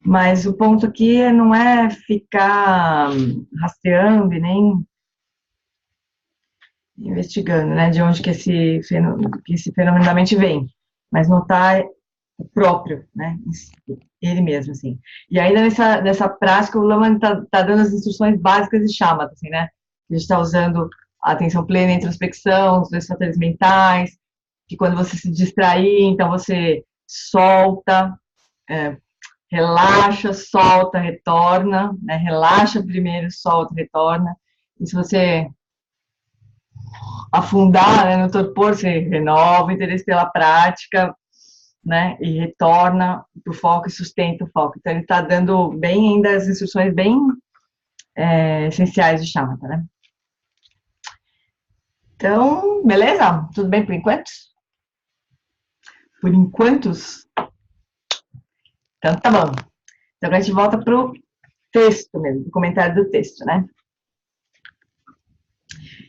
Mas o ponto aqui não é ficar rastreando e nem investigando, né, de onde que esse fenômeno da mente vem, mas notar o próprio, né, ele mesmo, assim. E ainda nessa prática, o Lama tá dando as instruções básicas de Shamatha, assim, né, a gente está usando a atenção plena, a introspecção, os dois fatores mentais, que quando você se distrair, então você solta, relaxa, solta, retorna, né, relaxa primeiro, solta, retorna, e se você afundar, né, no torpor, você renova o interesse pela prática, né, e retorna para o foco e sustenta o foco. Então, ele está dando bem ainda as instruções bem essenciais de Shamatha, né. Então, beleza? Tudo bem por enquanto? Por enquanto? Então, tá bom. Então, agora a gente volta para o texto mesmo, o comentário do texto, né.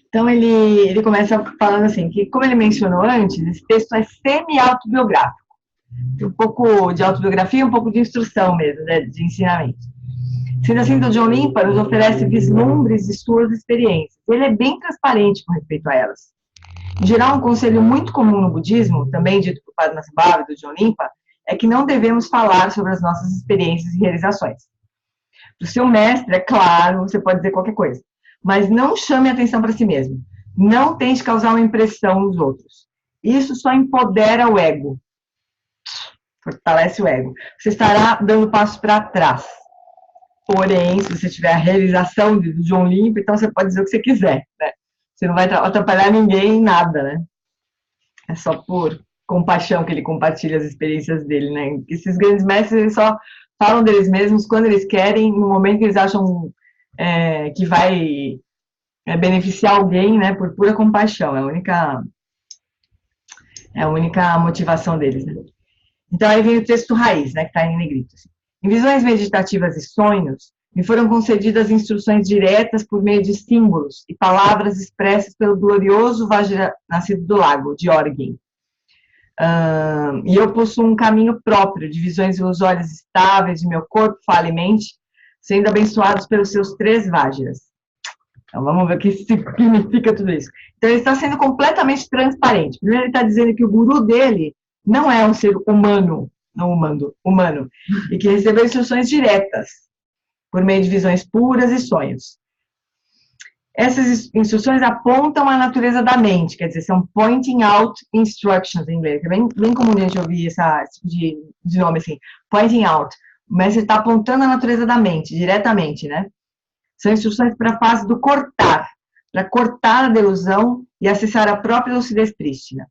Então, ele começa falando assim, que como ele mencionou antes, esse texto é semi-autobiográfico. Tem um pouco de autobiografia, um pouco de instrução mesmo, né, de ensinamento. Sendo assim, o John Limpa nos oferece vislumbres de suas experiências. Ele é bem transparente com respeito a elas. Em geral, um conselho muito comum no budismo, também dito por Padmasambhava e do John Limpa, é que não devemos falar sobre as nossas experiências e realizações. Para o seu mestre, é claro, você pode dizer qualquer coisa, mas não chame a atenção para si mesmo. Não tente causar uma impressão nos outros. Isso só empodera o ego. Fortalece o ego. Você estará dando passos para trás. Porém, se você tiver a realização do John Limpa, então você pode dizer o que você quiser, né? Você não vai atrapalhar ninguém em nada, né? É só por compaixão que ele compartilha as experiências dele, né? Esses grandes mestres, eles só falam deles mesmos quando eles querem, no momento que eles acham que vai beneficiar alguém, né? Por pura compaixão. É a única motivação deles, né? Então, aí vem o texto raiz, né, que está em negrito. Assim. Em visões meditativas e sonhos, me foram concedidas instruções diretas por meio de símbolos e palavras expressas pelo glorioso Vajra nascido do lago, de Orgen. E eu possuo um caminho próprio de visões ilusórias estáveis de meu corpo, fala e mente, sendo abençoados pelos seus 3 Vajras. Então, vamos ver o que significa tudo isso. Então, ele está sendo completamente transparente. Primeiro, ele está dizendo que o guru dele não é um ser humano, humano, e que recebeu instruções diretas, por meio de visões puras e sonhos. Essas instruções apontam a natureza da mente, quer dizer, são pointing out instructions em inglês, é bem comum a gente ouvir esse tipo de nome assim, pointing out, mas você está apontando a natureza da mente, diretamente, né? São instruções para a fase do cortar, para cortar a delusão e acessar a própria lucidez prístina.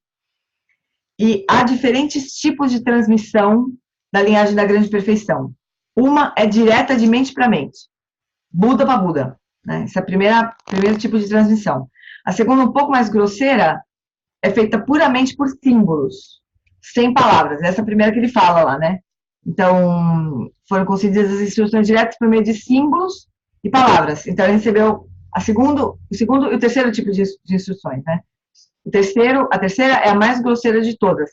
E há diferentes tipos de transmissão da linhagem da grande perfeição. Uma é direta de mente para mente, Buda para Buda. Né? Esse é o primeiro tipo de transmissão. A segunda, um pouco mais grosseira, é feita puramente por símbolos, sem palavras. Essa é a primeira que ele fala lá, né? Então, foram concedidas as instruções diretas por meio de símbolos e palavras. Então, ele recebeu o segundo e o terceiro tipo de instruções, né? A terceira é a mais grosseira de todas.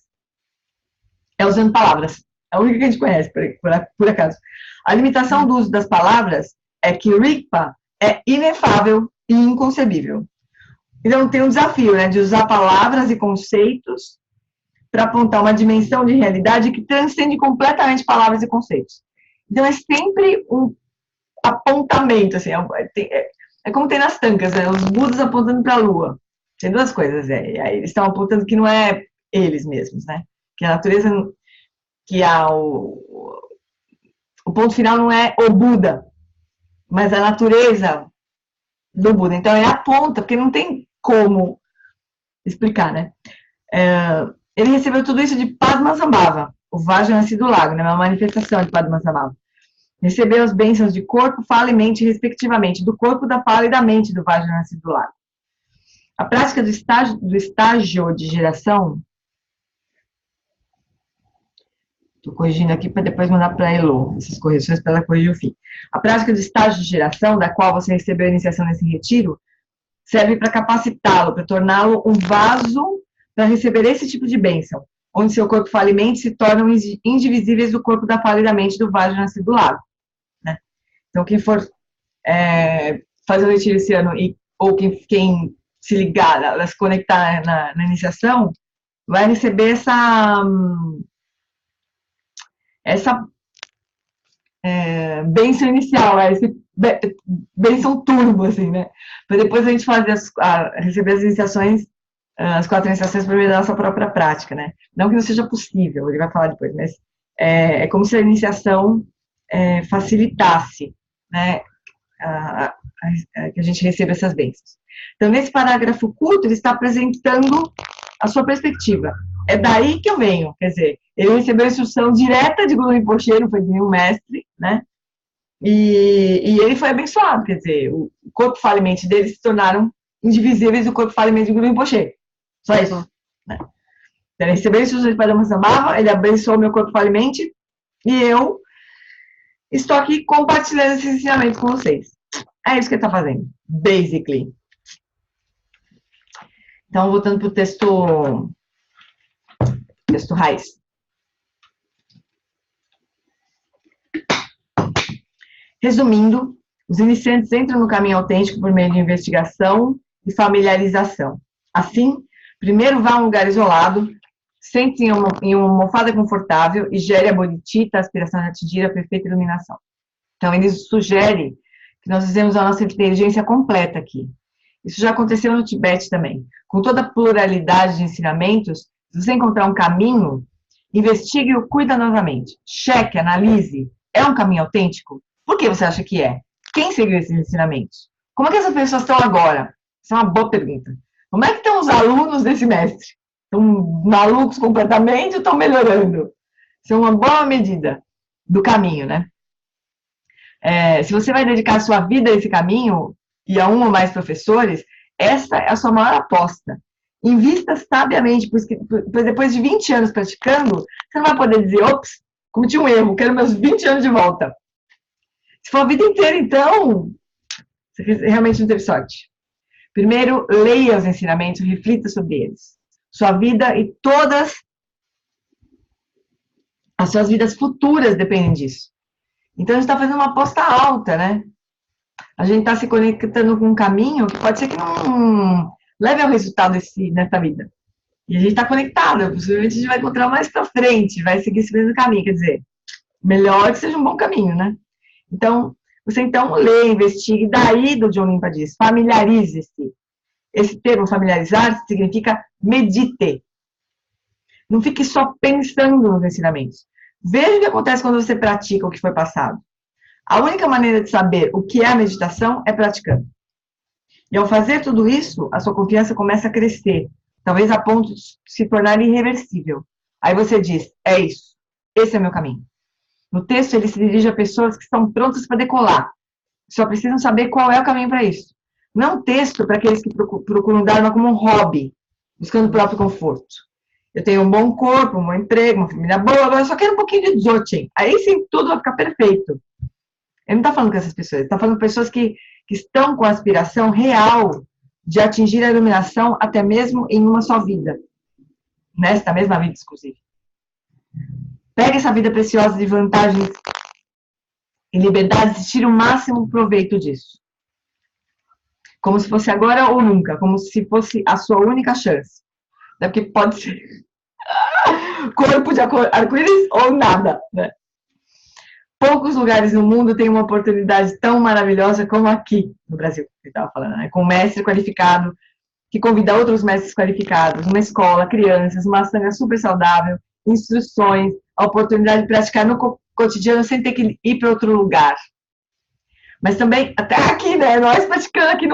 É usando palavras. É a única que a gente conhece, por acaso. A limitação do uso das palavras é que Rigpa é inefável e inconcebível. Então, tem um desafio, né, de usar palavras e conceitos para apontar uma dimensão de realidade que transcende completamente palavras e conceitos. Então, é sempre um apontamento, assim, é como tem nas tancas, né, os Budas apontando para a Lua. Tem duas coisas, aí eles estão apontando que não é eles mesmos, né, que a natureza que o ponto final não é o Buda, mas a natureza do Buda. Então, ele aponta, porque não tem como explicar, né? Ele recebeu tudo isso de Padmasambhava, o Vajranasi do lago, né? Uma manifestação de Padmasambhava. Recebeu as bênçãos de corpo, fala e mente, respectivamente, do corpo, da fala e da mente do Vajranasi do lago. A prática do estágio de geração, estou corrigindo aqui para depois mandar para a Elo, essas correções para ela corrigir o fim. A prática do estágio de geração, da qual você recebeu a iniciação nesse retiro, serve para capacitá-lo, para torná-lo um vaso para receber esse tipo de bênção, onde seu corpo, fala e mente se tornam indivisíveis do corpo, da fala e da mente do Vajranasi do lago. Né? Então, quem for fazer o retiro esse ano, ou quem se ligar, se conectar na iniciação, vai receber essa bênção inicial, esse bênção turbo, assim, né? Para depois a gente receber as iniciações, as 4 iniciações para a nossa própria prática, né? Não que não seja possível, ele vai falar depois, mas é como se a iniciação facilitasse, né? Que a gente receba essas bênçãos. Então, nesse parágrafo curto, ele está apresentando a sua perspectiva. É daí que eu venho, quer dizer, ele recebeu a instrução direta de Guru Rinpoche, não foi de nenhum mestre, né? E ele foi abençoado, quer dizer, o corpo, fala e mente dele se tornaram indivisíveis do corpo, fala e mente de Guru Rinpoche. Só isso, né? Então, ele recebeu a instrução de Padmasambhava, ele abençoou meu corpo, fala e mente, e eu estou aqui compartilhando esses ensinamentos com vocês. É isso que ele está fazendo, basically. Então, voltando para o texto raiz. Resumindo, os iniciantes entram no caminho autêntico por meio de investigação e familiarização. Assim, primeiro vá a um lugar isolado, sente-se em uma almofada confortável e gere a bodhicitta, a aspiração de atingir a perfeita iluminação. Então, ele sugere que nós usemos a nossa inteligência completa aqui. Isso já aconteceu no Tibete também. Com toda a pluralidade de ensinamentos, se você encontrar um caminho, investigue-o cuidadosamente. Cheque, analise. É um caminho autêntico? Por que você acha que é? Quem seguiu esses ensinamentos? Como é que essas pessoas estão agora? Isso é uma boa pergunta. Como é que estão os alunos desse mestre? Estão malucos completamente ou estão melhorando? Isso é uma boa medida do caminho, né? Se você vai dedicar a sua vida a esse caminho, e a um ou mais professores, essa é a sua maior aposta. Invista sabiamente, pois depois de 20 anos praticando, você não vai poder dizer, ops, cometi um erro, quero meus 20 anos de volta. Se for a vida inteira, então, você realmente não teve sorte. Primeiro, leia os ensinamentos, reflita sobre eles. Sua vida e todas as suas vidas futuras dependem disso. Então, a gente está fazendo uma aposta alta, né? A gente está se conectando com um caminho que pode ser que não leve ao resultado nessa vida. E a gente está conectado, possivelmente a gente vai encontrar mais para frente, vai seguir esse mesmo caminho, quer dizer, melhor que seja um bom caminho, né? Então, você lê, investigue, daí do John Limpa diz, familiarize-se. Esse termo familiarizar significa medite. Não fique só pensando nos ensinamentos. Veja o que acontece quando você pratica o que foi passado. A única maneira de saber o que é a meditação é praticando. E ao fazer tudo isso, a sua confiança começa a crescer, talvez a ponto de se tornar irreversível. Aí você diz, é isso, esse é o meu caminho. No texto, ele se dirige a pessoas que estão prontas para decolar. Só precisam saber qual é o caminho para isso. Não é um texto para aqueles que procuram Dharma como um hobby, buscando o próprio conforto. Eu tenho um bom corpo, um bom emprego, uma família boa, agora eu só quero um pouquinho de dzogchen. Aí sim, tudo vai ficar perfeito. Ele não está falando com essas pessoas, ele está falando com pessoas que estão com a aspiração real de atingir a iluminação até mesmo em uma só vida. Nesta mesma vida, inclusive. Pegue essa vida preciosa de vantagens e liberdades e tire o máximo proveito disso. Como se fosse agora ou nunca, como se fosse a sua única chance. Porque pode ser corpo de arco-íris ou nada, né? Poucos lugares no mundo têm uma oportunidade tão maravilhosa como aqui, no Brasil, que eu estava falando, né? Com um mestre qualificado, que convida outros mestres qualificados, uma escola, crianças, uma sanga super saudável, instruções, a oportunidade de praticar no cotidiano sem ter que ir para outro lugar. Mas também, até aqui, né, nós praticando aqui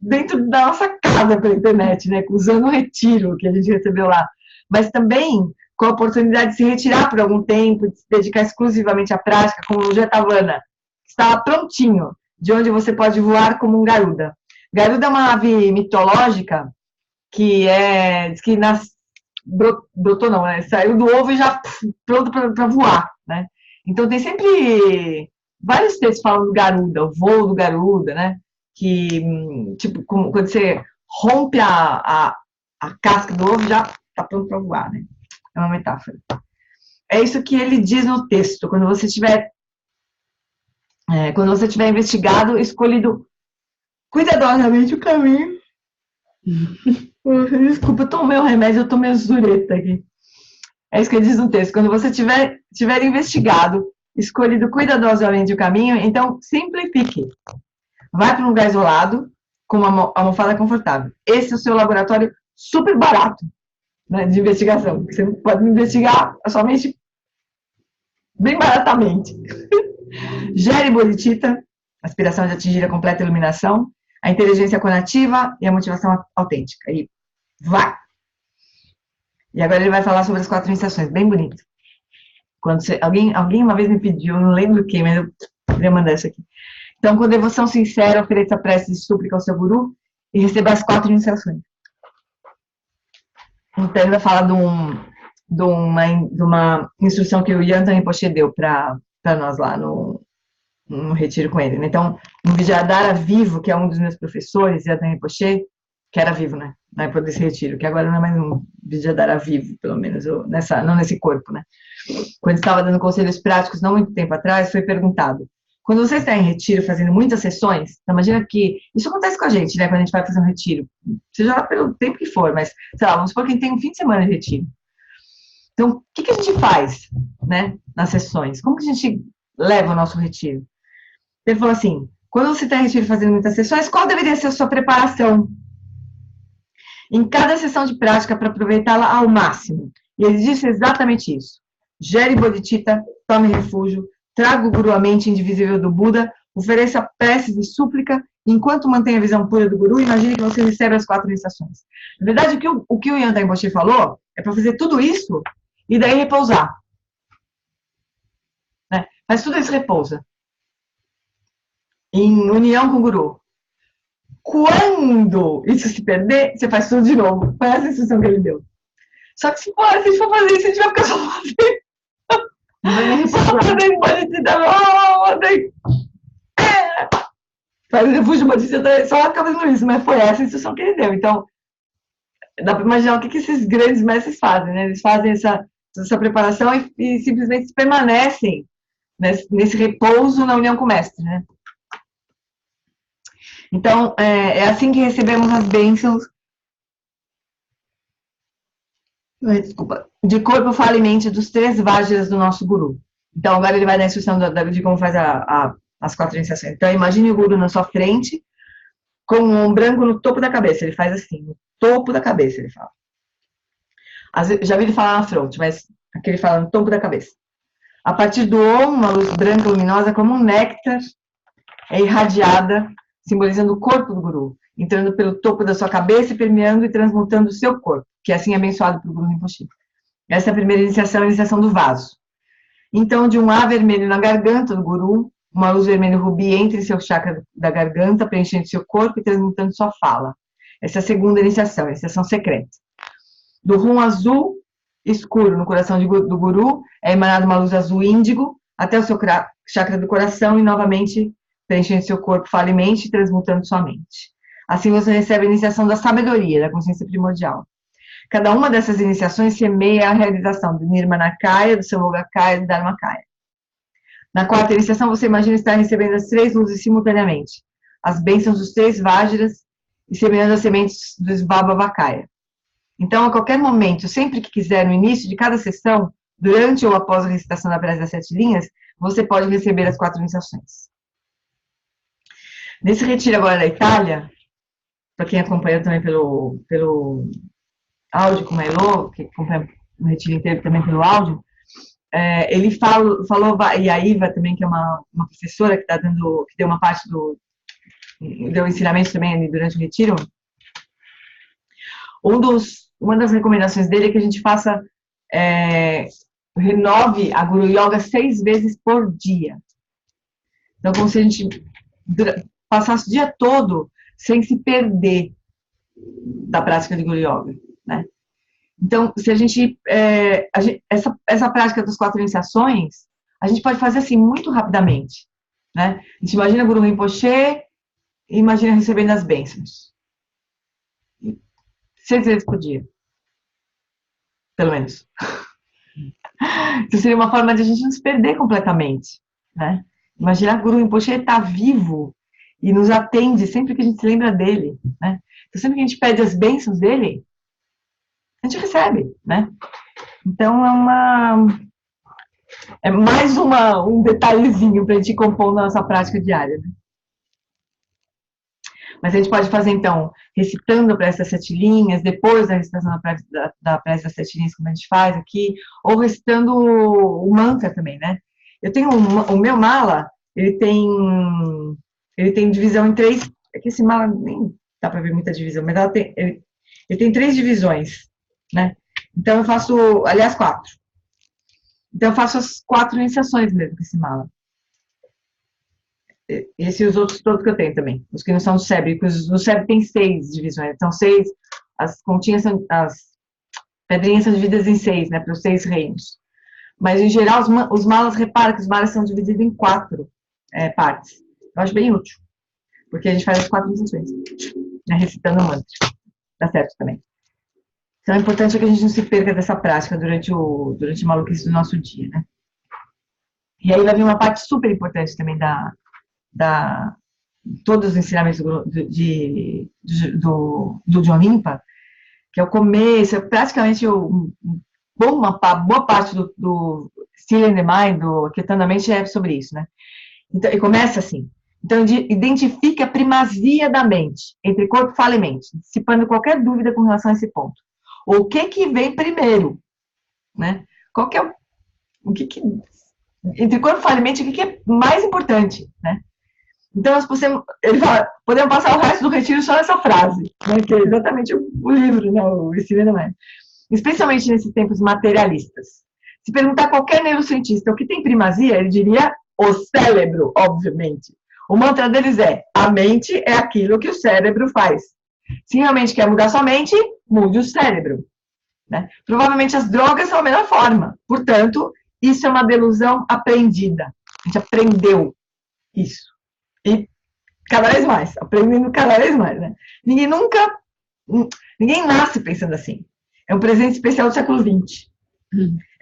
dentro da nossa casa pela internet, né, usando o retiro que a gente recebeu lá. Mas também com a oportunidade de se retirar por algum tempo, de se dedicar exclusivamente à prática, como o Jetavana, que está lá prontinho, de onde você pode voar como um garuda. Garuda é uma ave mitológica que diz que brotou não, né? Saiu do ovo e já pronto para voar, né? Então tem sempre vários textos falando do garuda, o voo do garuda, né? Que, tipo, quando você rompe a casca do ovo, já está pronto para voar, né? É uma metáfora. É isso que ele diz no texto. Quando você tiver investigado, escolhido cuidadosamente o caminho. Desculpa, eu tomei o remédio, eu tô meio zureta aqui. É isso que ele diz no texto. Quando você tiver investigado, escolhido cuidadosamente o caminho, então simplifique. Vai para um lugar isolado, com uma almofada confortável. Esse é o seu laboratório super barato, né, de investigação. Você pode investigar somente bem baratamente. Gere bodhicitta, aspiração de atingir a completa iluminação, a inteligência conativa e a motivação autêntica. E vai! E agora ele vai falar sobre as 4 iniciações, bem bonito. Alguém uma vez me pediu, não lembro quem, mas eu queria mandar isso aqui. Então, com devoção sincera, ofereça prece de súplica ao seu guru e receba as 4 iniciações. Então, ele vai falar de uma instrução que o Yantan Rinpoche deu para nós lá no retiro com ele. Então, um Vidyadhara vivo, que é um dos meus professores, Yantan Rinpoche, que era vivo, né? Na época desse retiro, que agora não é mais um Vidyadhara vivo, pelo menos, não nesse corpo, né? Quando estava dando conselhos práticos, não muito tempo atrás, foi perguntado: quando você está em retiro, fazendo muitas sessões, então imagina que isso acontece com a gente, né? Quando a gente vai fazer um retiro, seja lá pelo tempo que for, mas, sei lá, vamos supor que a gente tem um fim de semana de retiro. Então, o que a gente faz, né, nas sessões? Como que a gente leva o nosso retiro? Ele falou assim: quando você está em retiro fazendo muitas sessões, qual deveria ser a sua preparação em cada sessão de prática para aproveitá-la ao máximo? E ele disse exatamente isso. Gere bodhicitta, tome refúgio, traga o guru à mente indivisível do Buda, ofereça preces de súplica, enquanto mantém a visão pura do guru, imagine que você recebe as 4 iniciações. Na verdade, o que o Yantan Rinpoche falou é para fazer tudo isso e daí repousar. Né? Faz tudo isso, repousa. Em união com o guru. Quando isso se perder, você faz tudo de novo. Foi essa a instrução que ele deu. Só que se a gente for fazer isso, a gente vai ficar só faz o refúgio bodhicitta, só acaba fazendo isso, mas foi essa a instrução que ele deu. Então, dá para imaginar o que esses grandes mestres fazem, né? Eles fazem essa preparação e simplesmente permanecem nesse repouso na união com o mestre, né? Então, é assim que recebemos as bênçãos, de corpo, fala e mente dos 3 vajras do nosso guru. Então, agora ele vai dar a instrução de como faz as 4 iniciações. Então, imagine o guru na sua frente, com um branco no topo da cabeça. Ele faz assim, no topo da cabeça, ele fala. Já vi ele falar na fronte, mas aqui ele fala no topo da cabeça. A partir do Om, uma luz branca luminosa, como um néctar, é irradiada, simbolizando o corpo do guru, entrando pelo topo da sua cabeça e permeando e transmutando o seu corpo, que assim é abençoado pelo Guru Rinpoche. Essa é a primeira iniciação, a iniciação do vaso. Então, de um A vermelho na garganta do guru, uma luz vermelho rubi entre seu chakra da garganta, preenchendo seu corpo e transmutando sua fala. Essa é a segunda iniciação, a iniciação secreta. Do rum azul escuro no coração do guru, é emanada uma luz azul índigo até o seu chakra do coração e novamente preenchendo seu corpo, fala e mente, transmutando sua mente. Assim você recebe a iniciação da sabedoria, da consciência primordial. Cada uma dessas iniciações semeia a realização do Nirmanakaya, do Samogakaya e do Dharmakaya. Na 4ª iniciação, você imagina estar recebendo as 3 luzes simultaneamente, as bênçãos dos 3 Vajras e semeando as sementes do Svabhavakaya. Então, a qualquer momento, sempre que quiser, no início de cada sessão, durante ou após a recitação da prece das 7 linhas, você pode receber as 4 iniciações. Nesse retiro agora da Itália, para quem acompanha também pelo áudio, como a Elô, que acompanha o retiro inteiro também pelo áudio, ele falou, e a Iva também, que é uma professora que deu uma parte deu ensinamento também durante o retiro, uma das recomendações dele é que a gente renove a Guru Yoga 6 vezes por dia. Então, como se a gente passasse o dia todo sem se perder da prática de Guru Yoga, né? Então, se essa prática das 4 iniciações, a gente pode fazer assim muito rapidamente, né? A gente imagina Guru Rinpoche e imagina recebendo as bênçãos. 6 vezes por dia. Pelo menos. Então seria uma forma de a gente não se perder completamente, né? Imaginar que o Guru Rinpoche está vivo e nos atende sempre que a gente se lembra dele, né? Então sempre que a gente pede as bênçãos dele, a gente recebe, né? Então é mais um detalhezinho para a gente compor na nossa prática diária, né? Mas a gente pode fazer, então, recitando para essas 7 linhas, depois da recitação da prece das 7 linhas, como a gente faz aqui, ou recitando o mantra também, né? Eu tenho o meu mala, ele tem divisão em 3, é que esse mala nem dá para ver muita divisão, mas ele tem 3 divisões, né? Então eu faço, aliás, 4. Então eu faço as 4 iniciações mesmo com esse mala. Esse e os outros todos que eu tenho também. Os que não são do SEB, porque no SEB tem 6 divisões. Então, 6, as pedrinhas são divididas em 6, né? Para os 6 reinos. Mas, em geral, os malas, repara que os malas são divididos em 4 partes. Eu acho bem útil. Porque a gente faz as 4 iniciações, né? Recitando o mantra. Dá certo também. Então, é importante que a gente não se perca dessa prática durante a maluquice do nosso dia, né? E aí vai vir uma parte super importante também todos os ensinamentos do John Rinpa, que é o começo, é praticamente uma boa parte do Still in the Mind, do Quietando a Mente, é sobre isso, né? Então, e começa assim. Então, identifique a primazia da mente, entre corpo, fala e mente, dissipando qualquer dúvida com relação a esse ponto. O que vem primeiro, né? Entre corpo, fala e mente, o que é mais importante, né? Então, ele fala, podemos passar o resto do retiro só nessa frase, né, que é exatamente o livro, né, o Still Mind. Especialmente nesses tempos materialistas. Se perguntar a qualquer neurocientista o que tem primazia, ele diria o cérebro, obviamente. O mantra deles é: a mente é aquilo que o cérebro faz. Se realmente quer mudar sua mente, mude o cérebro, né? Provavelmente as drogas são a melhor forma. Portanto, isso é uma delusão aprendida. A gente aprendeu isso. E cada vez mais, aprendendo cada vez mais, né? Ninguém nasce pensando assim. É um presente especial do século XX.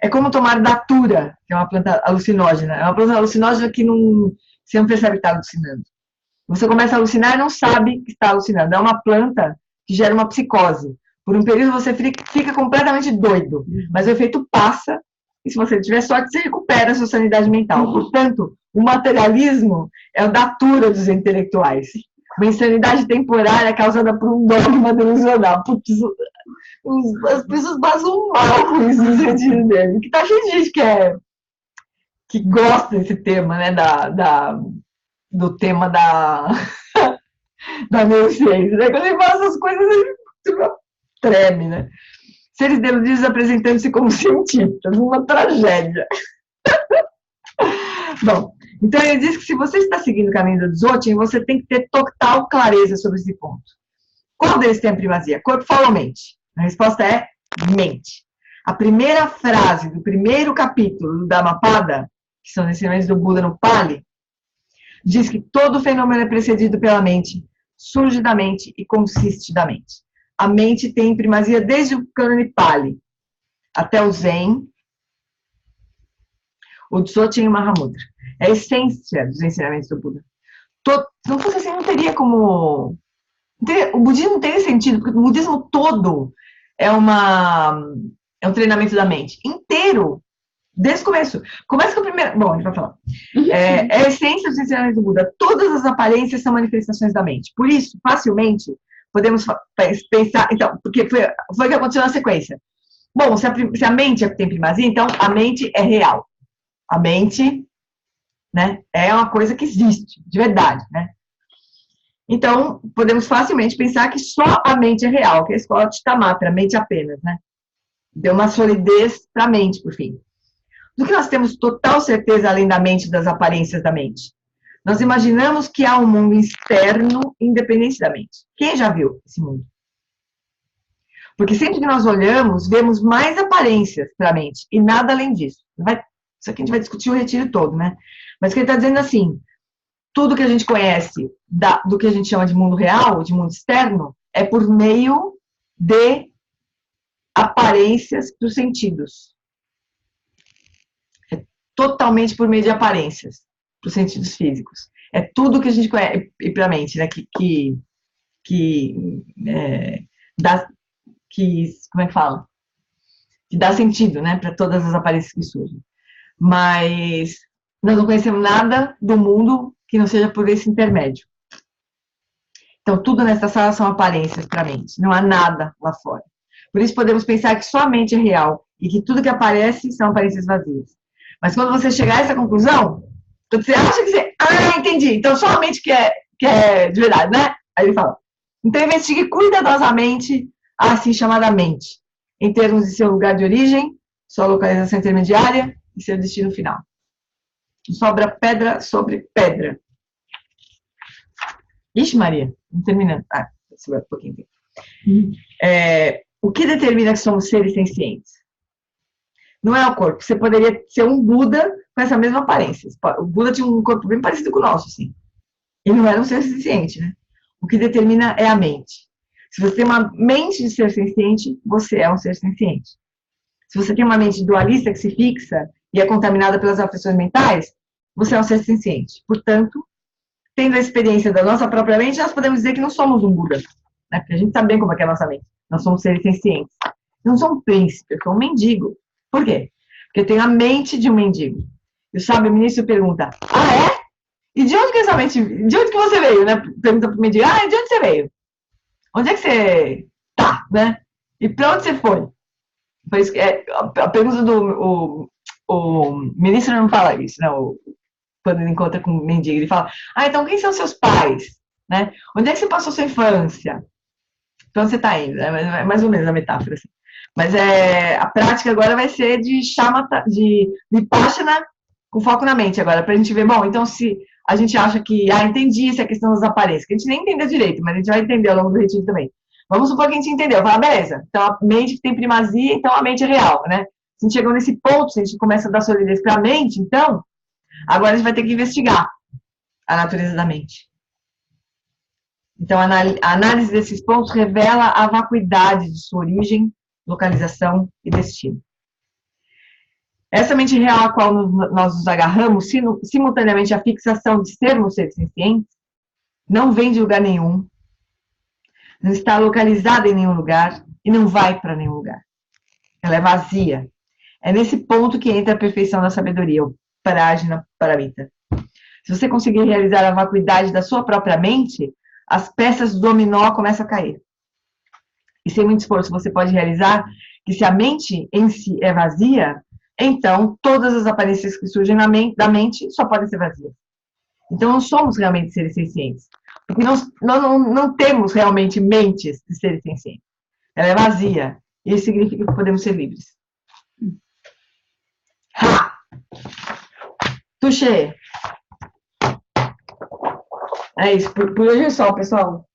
É como tomar datura, que é uma planta alucinógena. É uma planta alucinógena que você não percebe que está alucinando. Você começa a alucinar e não sabe que está alucinando. É uma planta que gera uma psicose. Por um período você fica completamente doido, mas o efeito passa e se você tiver sorte, você recupera a sua sanidade mental. Portanto, o materialismo é o datura dos intelectuais. Uma insanidade temporária causada por um dogma delusional. Putz, as pessoas passam mal com isso no sentido dele. Que tá cheio de gente que gosta desse tema, né? Do tema da neurociência. Né? Quando ele fala essas coisas, ele treme, né? Seres deludidos apresentando-se como cientistas, uma tragédia. Bom, então ele diz que se você está seguindo o caminho do Dzogchen, você tem que ter total clareza sobre esse ponto. Qual deles tem a primazia? Corpo, fala ou mente? A resposta é mente. A primeira frase do primeiro capítulo do Dhammapada, que são os ensinamentos do Buda no Pali, diz que todo fenômeno é precedido pela mente, surge da mente e consiste da mente. A mente tem primazia desde o cânone Pali até o Zen, o Dzogchen e o Mahamudra. É a essência dos ensinamentos do Buda. Se não fosse assim, não teria como... O budismo não teria sentido, porque o budismo todo é um treinamento da mente. Inteiro. Desde o começo. Começa com o primeiro... Bom, a gente vai falar. É a essência dos ensinamentos do Buda. Todas as aparências são manifestações da mente. Por isso, facilmente, podemos pensar... Então, porque foi o que aconteceu na sequência. Bom, se a mente tem primazia, então a mente é real. A mente, né, é uma coisa que existe, de verdade, né? Então, podemos facilmente pensar que só a mente é real, que é a escola de Tamatra, a mente apenas, né? Deu uma solidez para a mente, por fim. Do que nós temos total certeza além da mente e das aparências da mente? Nós imaginamos que há um mundo externo independente da mente. Quem já viu esse mundo? Porque sempre que nós olhamos, vemos mais aparências para a mente e nada além disso. Isso aqui a gente vai discutir o retiro todo, né? Mas o que ele está dizendo assim, tudo que a gente conhece do que a gente chama de mundo real, de mundo externo, é por meio de aparências dos sentidos. É totalmente por meio de aparências dos sentidos físicos. É tudo que a gente conhece, e para a mente, né? Como é que fala? Que dá sentido, né? Para todas as aparências que surgem. Mas nós não conhecemos nada do mundo que não seja por esse intermédio. Então, tudo nessa sala são aparências para a mente. Não há nada lá fora. Por isso, podemos pensar que só a mente é real e que tudo que aparece são aparências vazias. Mas quando você chegar a essa conclusão, quando você acha que você... Ah, entendi. Então, só a mente que é de verdade, né? Aí ele fala. Então, investigue cuidadosamente a assim chamada mente, em termos de seu lugar de origem, sua localização intermediária e seu destino final. Sobra pedra sobre pedra. Ixi, Maria, não terminando. Ah, segura um pouquinho. O que determina que somos seres sencientes? Não é o corpo. Você poderia ser um Buda com essa mesma aparência. O Buda tinha um corpo bem parecido com o nosso, assim. E não era um ser senciente, né? O que determina é a mente. Se você tem uma mente de ser senciente, você é um ser senciente. Se você tem uma mente dualista que se fixa e é contaminada pelas aflições mentais, você é um ser senciente. Portanto, tendo a experiência da nossa própria mente, nós podemos dizer que não somos um Buda. Né? Porque a gente sabe bem como é que é a nossa mente. Nós somos seres sencientes. Eu não sou um príncipe, eu sou um mendigo. Por quê? Porque eu tenho a mente de um mendigo. E o sábio ministro pergunta, ah, é? E de onde que essa mente... De onde que você veio, né? Pergunta pro mendigo, ah, de onde você veio? Onde é que você tá, né? E para onde você foi? Por isso que a pergunta o ministro não fala isso, né? Quando ele encontra com o mendigo, ele fala, ah, então quem são seus pais? Né? Onde é que você passou sua infância? Para onde você está indo? É mais ou menos a metáfora. Assim. Mas a prática agora vai ser de shamatha, de vipassana com foco na mente agora, para a gente ver, bom, então se a gente acha que, entendi essa questão das aparências, que a gente nem entendeu direito, mas a gente vai entender ao longo do retiro também. Vamos supor que a gente entendeu, fala, beleza, então a mente que tem primazia, então a mente é real, né? Se a gente chegou nesse ponto, se a gente começa a dar solidez para a mente, então, agora a gente vai ter que investigar a natureza da mente. Então, a análise desses pontos revela a vacuidade de sua origem, localização e destino. Essa mente real a qual nós nos agarramos, simultaneamente a fixação de sermos seres sencientes, não vem de lugar nenhum, não está localizada em nenhum lugar e não vai para nenhum lugar. Ela é vazia. É nesse ponto que entra a perfeição da sabedoria, o Prajna Paramita. Se você conseguir realizar a vacuidade da sua própria mente, as peças do dominó começam a cair. E sem muito esforço você pode realizar que se a mente em si é vazia, então todas as aparências que surgem da mente só podem ser vazias. Então não somos realmente seres sencientes. Porque nós não temos realmente mentes de seres sencientes. Ela é vazia. E isso significa que podemos ser livres. Ha! Touché! É isso, por hoje é só, pessoal.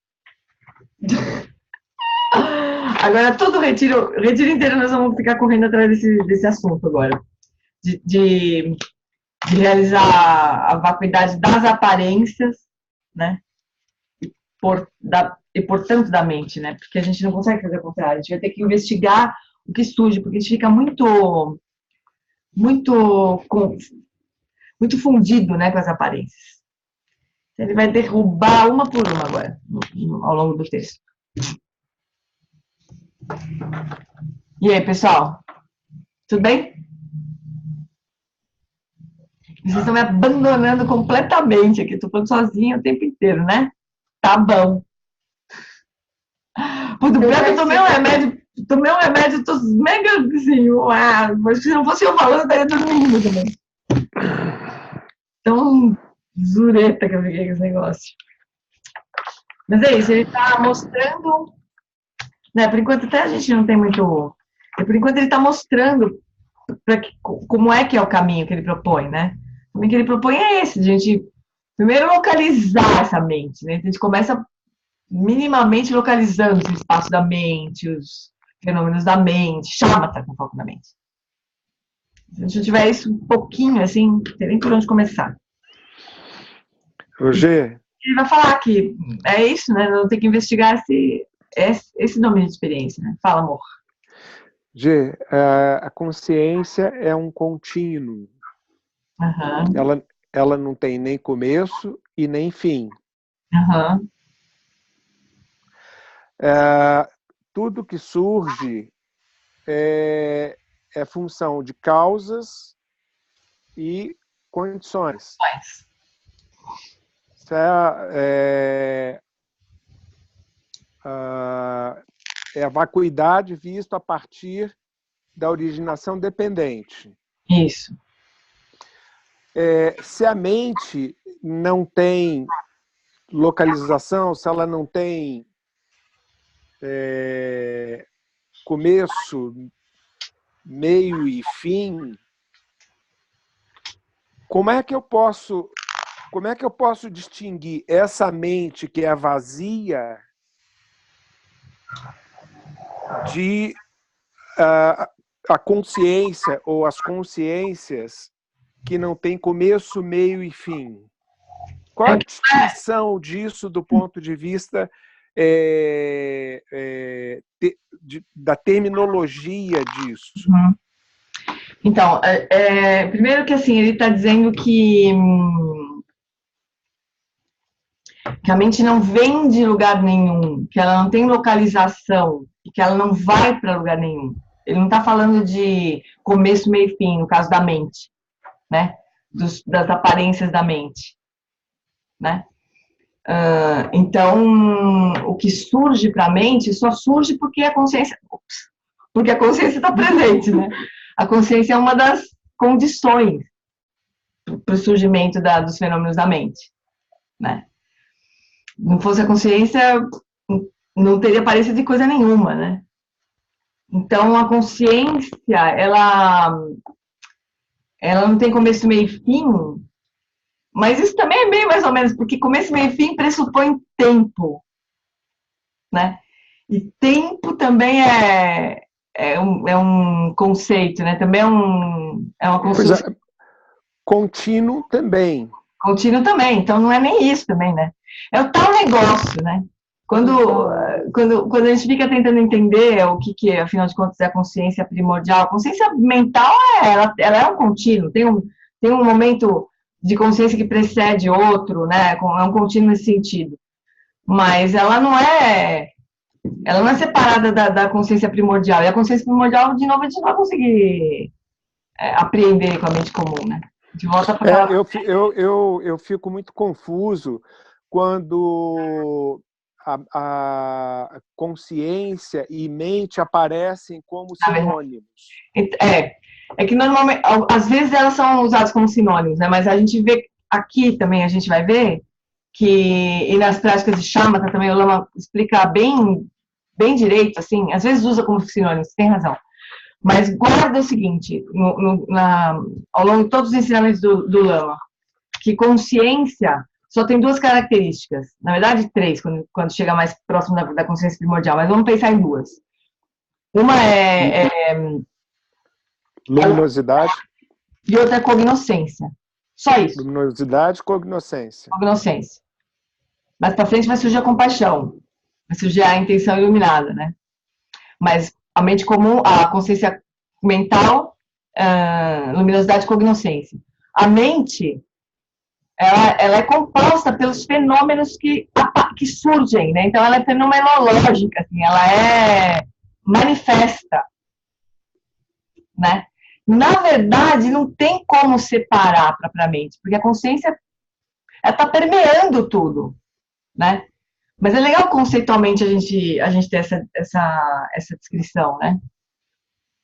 Agora, todo o retiro inteiro, nós vamos ficar correndo atrás desse assunto agora. De realizar a vacuidade das aparências, né? E, portanto, da mente, né? Porque a gente não consegue fazer o contrário. A gente vai ter que investigar o que surge, porque a gente fica muito fundido, né, com as aparências. Ele vai derrubar uma por uma agora, ao longo do texto. E aí, pessoal? Tudo bem? Vocês estão me abandonando completamente aqui. Estou falando sozinha o tempo inteiro, né? Tá bom. Puto branco, eu tomei um remédio tomei um remédio, tô mega assim, mas se não fosse eu falando, eu estaria dormindo também. Tão zureta que eu fiquei com esse negócio. Mas é isso, ele está mostrando, né, por enquanto até a gente não tem muito, por enquanto ele está mostrando como é que é o caminho que ele propõe, né? O caminho que ele propõe é esse, a gente primeiro localizar essa mente, né? A gente começa minimamente localizando o espaço da mente, os fenômenos da mente, chamata com foco na mente. Se a gente tiver isso um pouquinho, assim, não tem nem por onde começar. Roger, ele vai falar que é isso, né? Não tem que investigar esse domínio de experiência, né? Fala, amor. Gê, a consciência é um contínuo. Uhum. Ela não tem nem começo e nem fim. Uhum. Tudo que surge é função de causas e condições. Isso é a vacuidade vista a partir da originação dependente. Isso. Se a mente não tem localização, se ela não tem começo, meio e fim, como é que eu posso distinguir essa mente que é vazia de a consciência ou as consciências que não tem começo, meio e fim? Qual a distinção disso do ponto de vista da terminologia disso? Uhum. Então, primeiro que assim, ele está dizendo que a mente não vem de lugar nenhum, que ela não tem localização, e que ela não vai para lugar nenhum. Ele não está falando de começo, meio e fim, no caso da mente, né? Das aparências da mente, né? Então, o que surge para a mente só surge porque a consciência está presente, né? A consciência é uma das condições para o surgimento dos fenômenos da mente, né? Não fosse a consciência, não teria aparência de coisa nenhuma, né? Então, a consciência, ela não tem começo, meio e fim, mas isso também é meio mais ou menos, porque começo, meio e fim pressupõe tempo, né? E tempo também é um conceito, né? Também é uma construção. Contínuo também. Contínuo também, então não é nem isso também, né? É o tal negócio, né? Quando a gente fica tentando entender o que é, afinal de contas, é a consciência primordial, a consciência mental ela é um contínuo, tem um momento de consciência que precede outro, né? É um contínuo nesse sentido. Mas ela não é separada da consciência primordial. E a consciência primordial, de novo, a gente não vai conseguir apreender com a mente comum, né? De volta para eu fico muito confuso quando a consciência e mente aparecem como sinônimos. É que normalmente, às vezes elas são usadas como sinônimos, né? Mas a gente vê aqui também, a gente vai ver e nas práticas de Shamatha também o Lama explica bem direito, assim, às vezes usa como sinônimos, tem razão. Mas guarda o seguinte, ao longo de todos os ensinamentos do Lama, que consciência só tem duas características, na verdade três, quando chega mais próximo da consciência primordial, mas vamos pensar em duas. Uma é luminosidade e outra é cognoscência. Só isso. Luminosidade e cognoscência. Cognoscência. Mais para frente vai surgir a compaixão, vai surgir a intenção iluminada, né? Mas a mente comum, a consciência mental, luminosidade e cognoscência. A mente, ela é composta pelos fenômenos que surgem, né? Então, ela é fenomenológica, assim, ela é manifesta, né? Na verdade, não tem como separar propriamente, porque a consciência está permeando tudo, né? Mas é legal conceitualmente a gente ter essa descrição, né?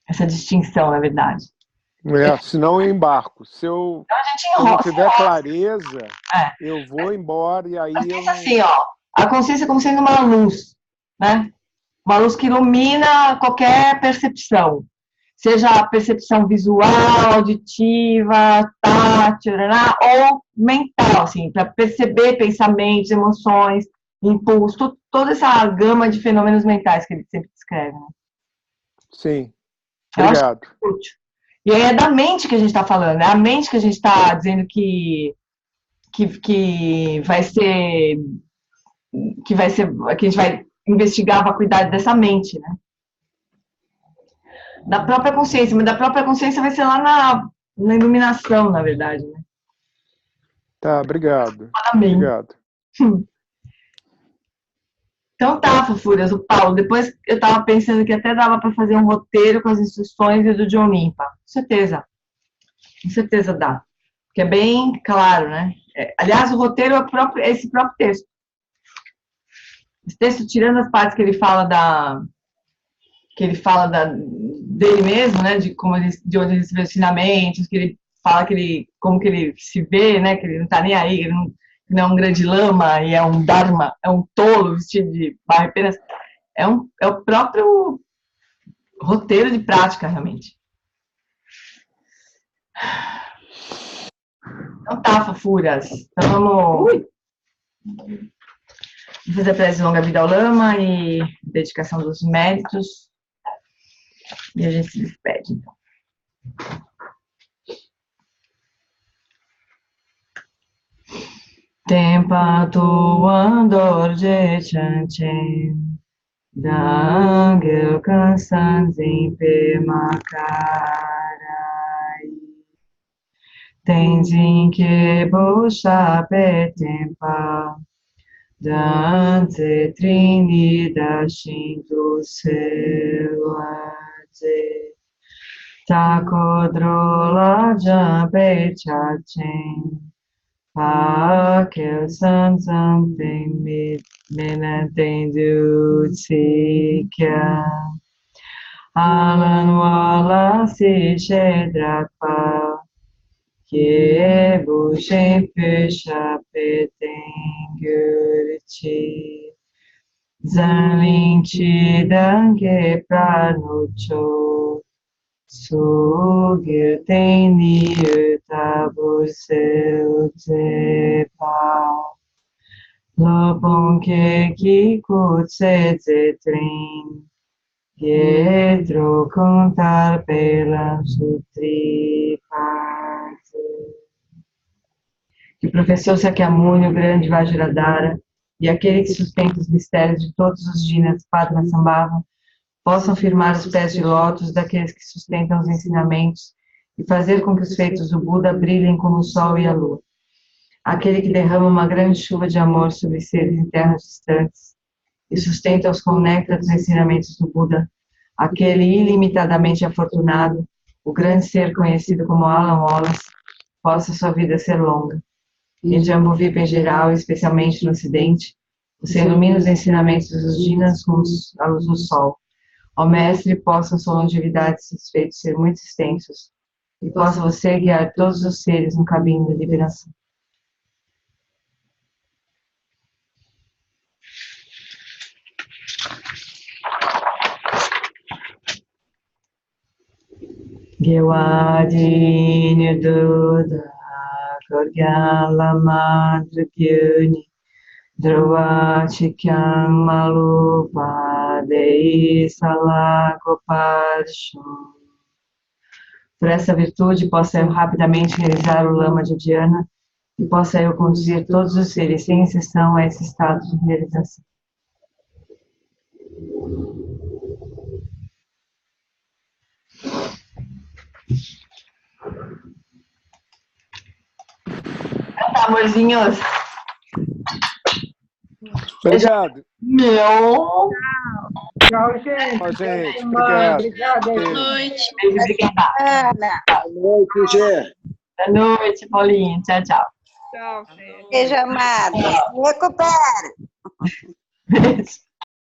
Essa distinção, na verdade. Senão eu embarco. Se eu, Então a gente se eu não enrola. tiver clareza, É. eu vou embora e aí Mas eu pensa não... assim, ó, a consciência como sendo uma luz, né? Uma luz que ilumina qualquer percepção. Seja a percepção visual, auditiva, tátil, ou mental, assim, para perceber pensamentos, emoções, impulsos, toda essa gama de fenômenos mentais que ele sempre descreve. Né? Sim, Eu acho obrigado. que é útil. E aí é da mente que a gente está falando, é a mente que a gente está dizendo que vai ser, que a gente vai investigar a vacuidade dessa mente, né? Da própria consciência, mas da própria consciência vai ser lá na iluminação, na verdade, né? Tá, obrigado. Amém. Obrigado. Então tá, fofuras, o Paulo. Depois eu tava pensando que até dava para fazer um roteiro com as instruções e do John Limpa. Com certeza dá. Porque é bem claro, né? Aliás, o roteiro é esse próprio texto. Esse texto, tirando as partes que ele fala dele mesmo, né, de onde ele recebeu ensinamentos, que ele fala como que ele se vê, né, que ele não tá nem aí, ele não é um grande lama e é um dharma, é um tolo vestido de barra e penas. É o próprio roteiro de prática, realmente. Então tá, fofuras. Então vamos fazer a prece de longa vida ao lama e dedicação dos méritos. E a gente se despede, então. Tempa tuandor je chanchen, dangil kansan zimpe makarai. Tenzin ke bosha pe tempa, danze trini da shinto sewaze. Takodrola jampe chachen. Que sanzam tem menatendo tsikia Alan wala si shedrapa Que bushem pusha petengurchi Zanlinchi dange pranucho Sugirteni utabuseu zepa Lopon ke kikutse zetrin Gedro contar pela sutripase Que o professor Sakyamuni, o grande Vajradhara e aquele que sustenta os mistérios de todos os jinas Padmasambhava possam firmar os pés de lótus daqueles que sustentam os ensinamentos e fazer com que os feitos do Buda brilhem como o sol e a lua. Aquele que derrama uma grande chuva de amor sobre seres em terras distantes e sustenta-os com o néctar dos ensinamentos do Buda, aquele ilimitadamente afortunado, o grande ser conhecido como Alan Wallace, possa sua vida ser longa. Em Jambuvipa em geral, especialmente no Ocidente, você ilumina os ensinamentos dos Jinas como a luz do sol. Ó Mestre, possa sua longevidade e seus feitos ser muito extensos, e possa você guiar todos os seres no caminho da liberação. Gewadi Duda Korgyala Madrugyuni Drova Chikyang Malupa Dei Salagopadshun. Por essa virtude, possa eu rapidamente realizar o lama de Dhyana e possa eu conduzir todos os seres, sem exceção, a esse estado de realização. Então tá, amorzinhos. Obrigado. Meu. Tchau, gente. Tchau, gente. Obrigado. Obrigado. Obrigado. Boa noite. Beijo, obrigada. Ana. Boa noite, Gê. Boa noite, Paulinho. Tchau, tchau. Tchau, Fê. Beijo, amado. Se recupere. Beijo.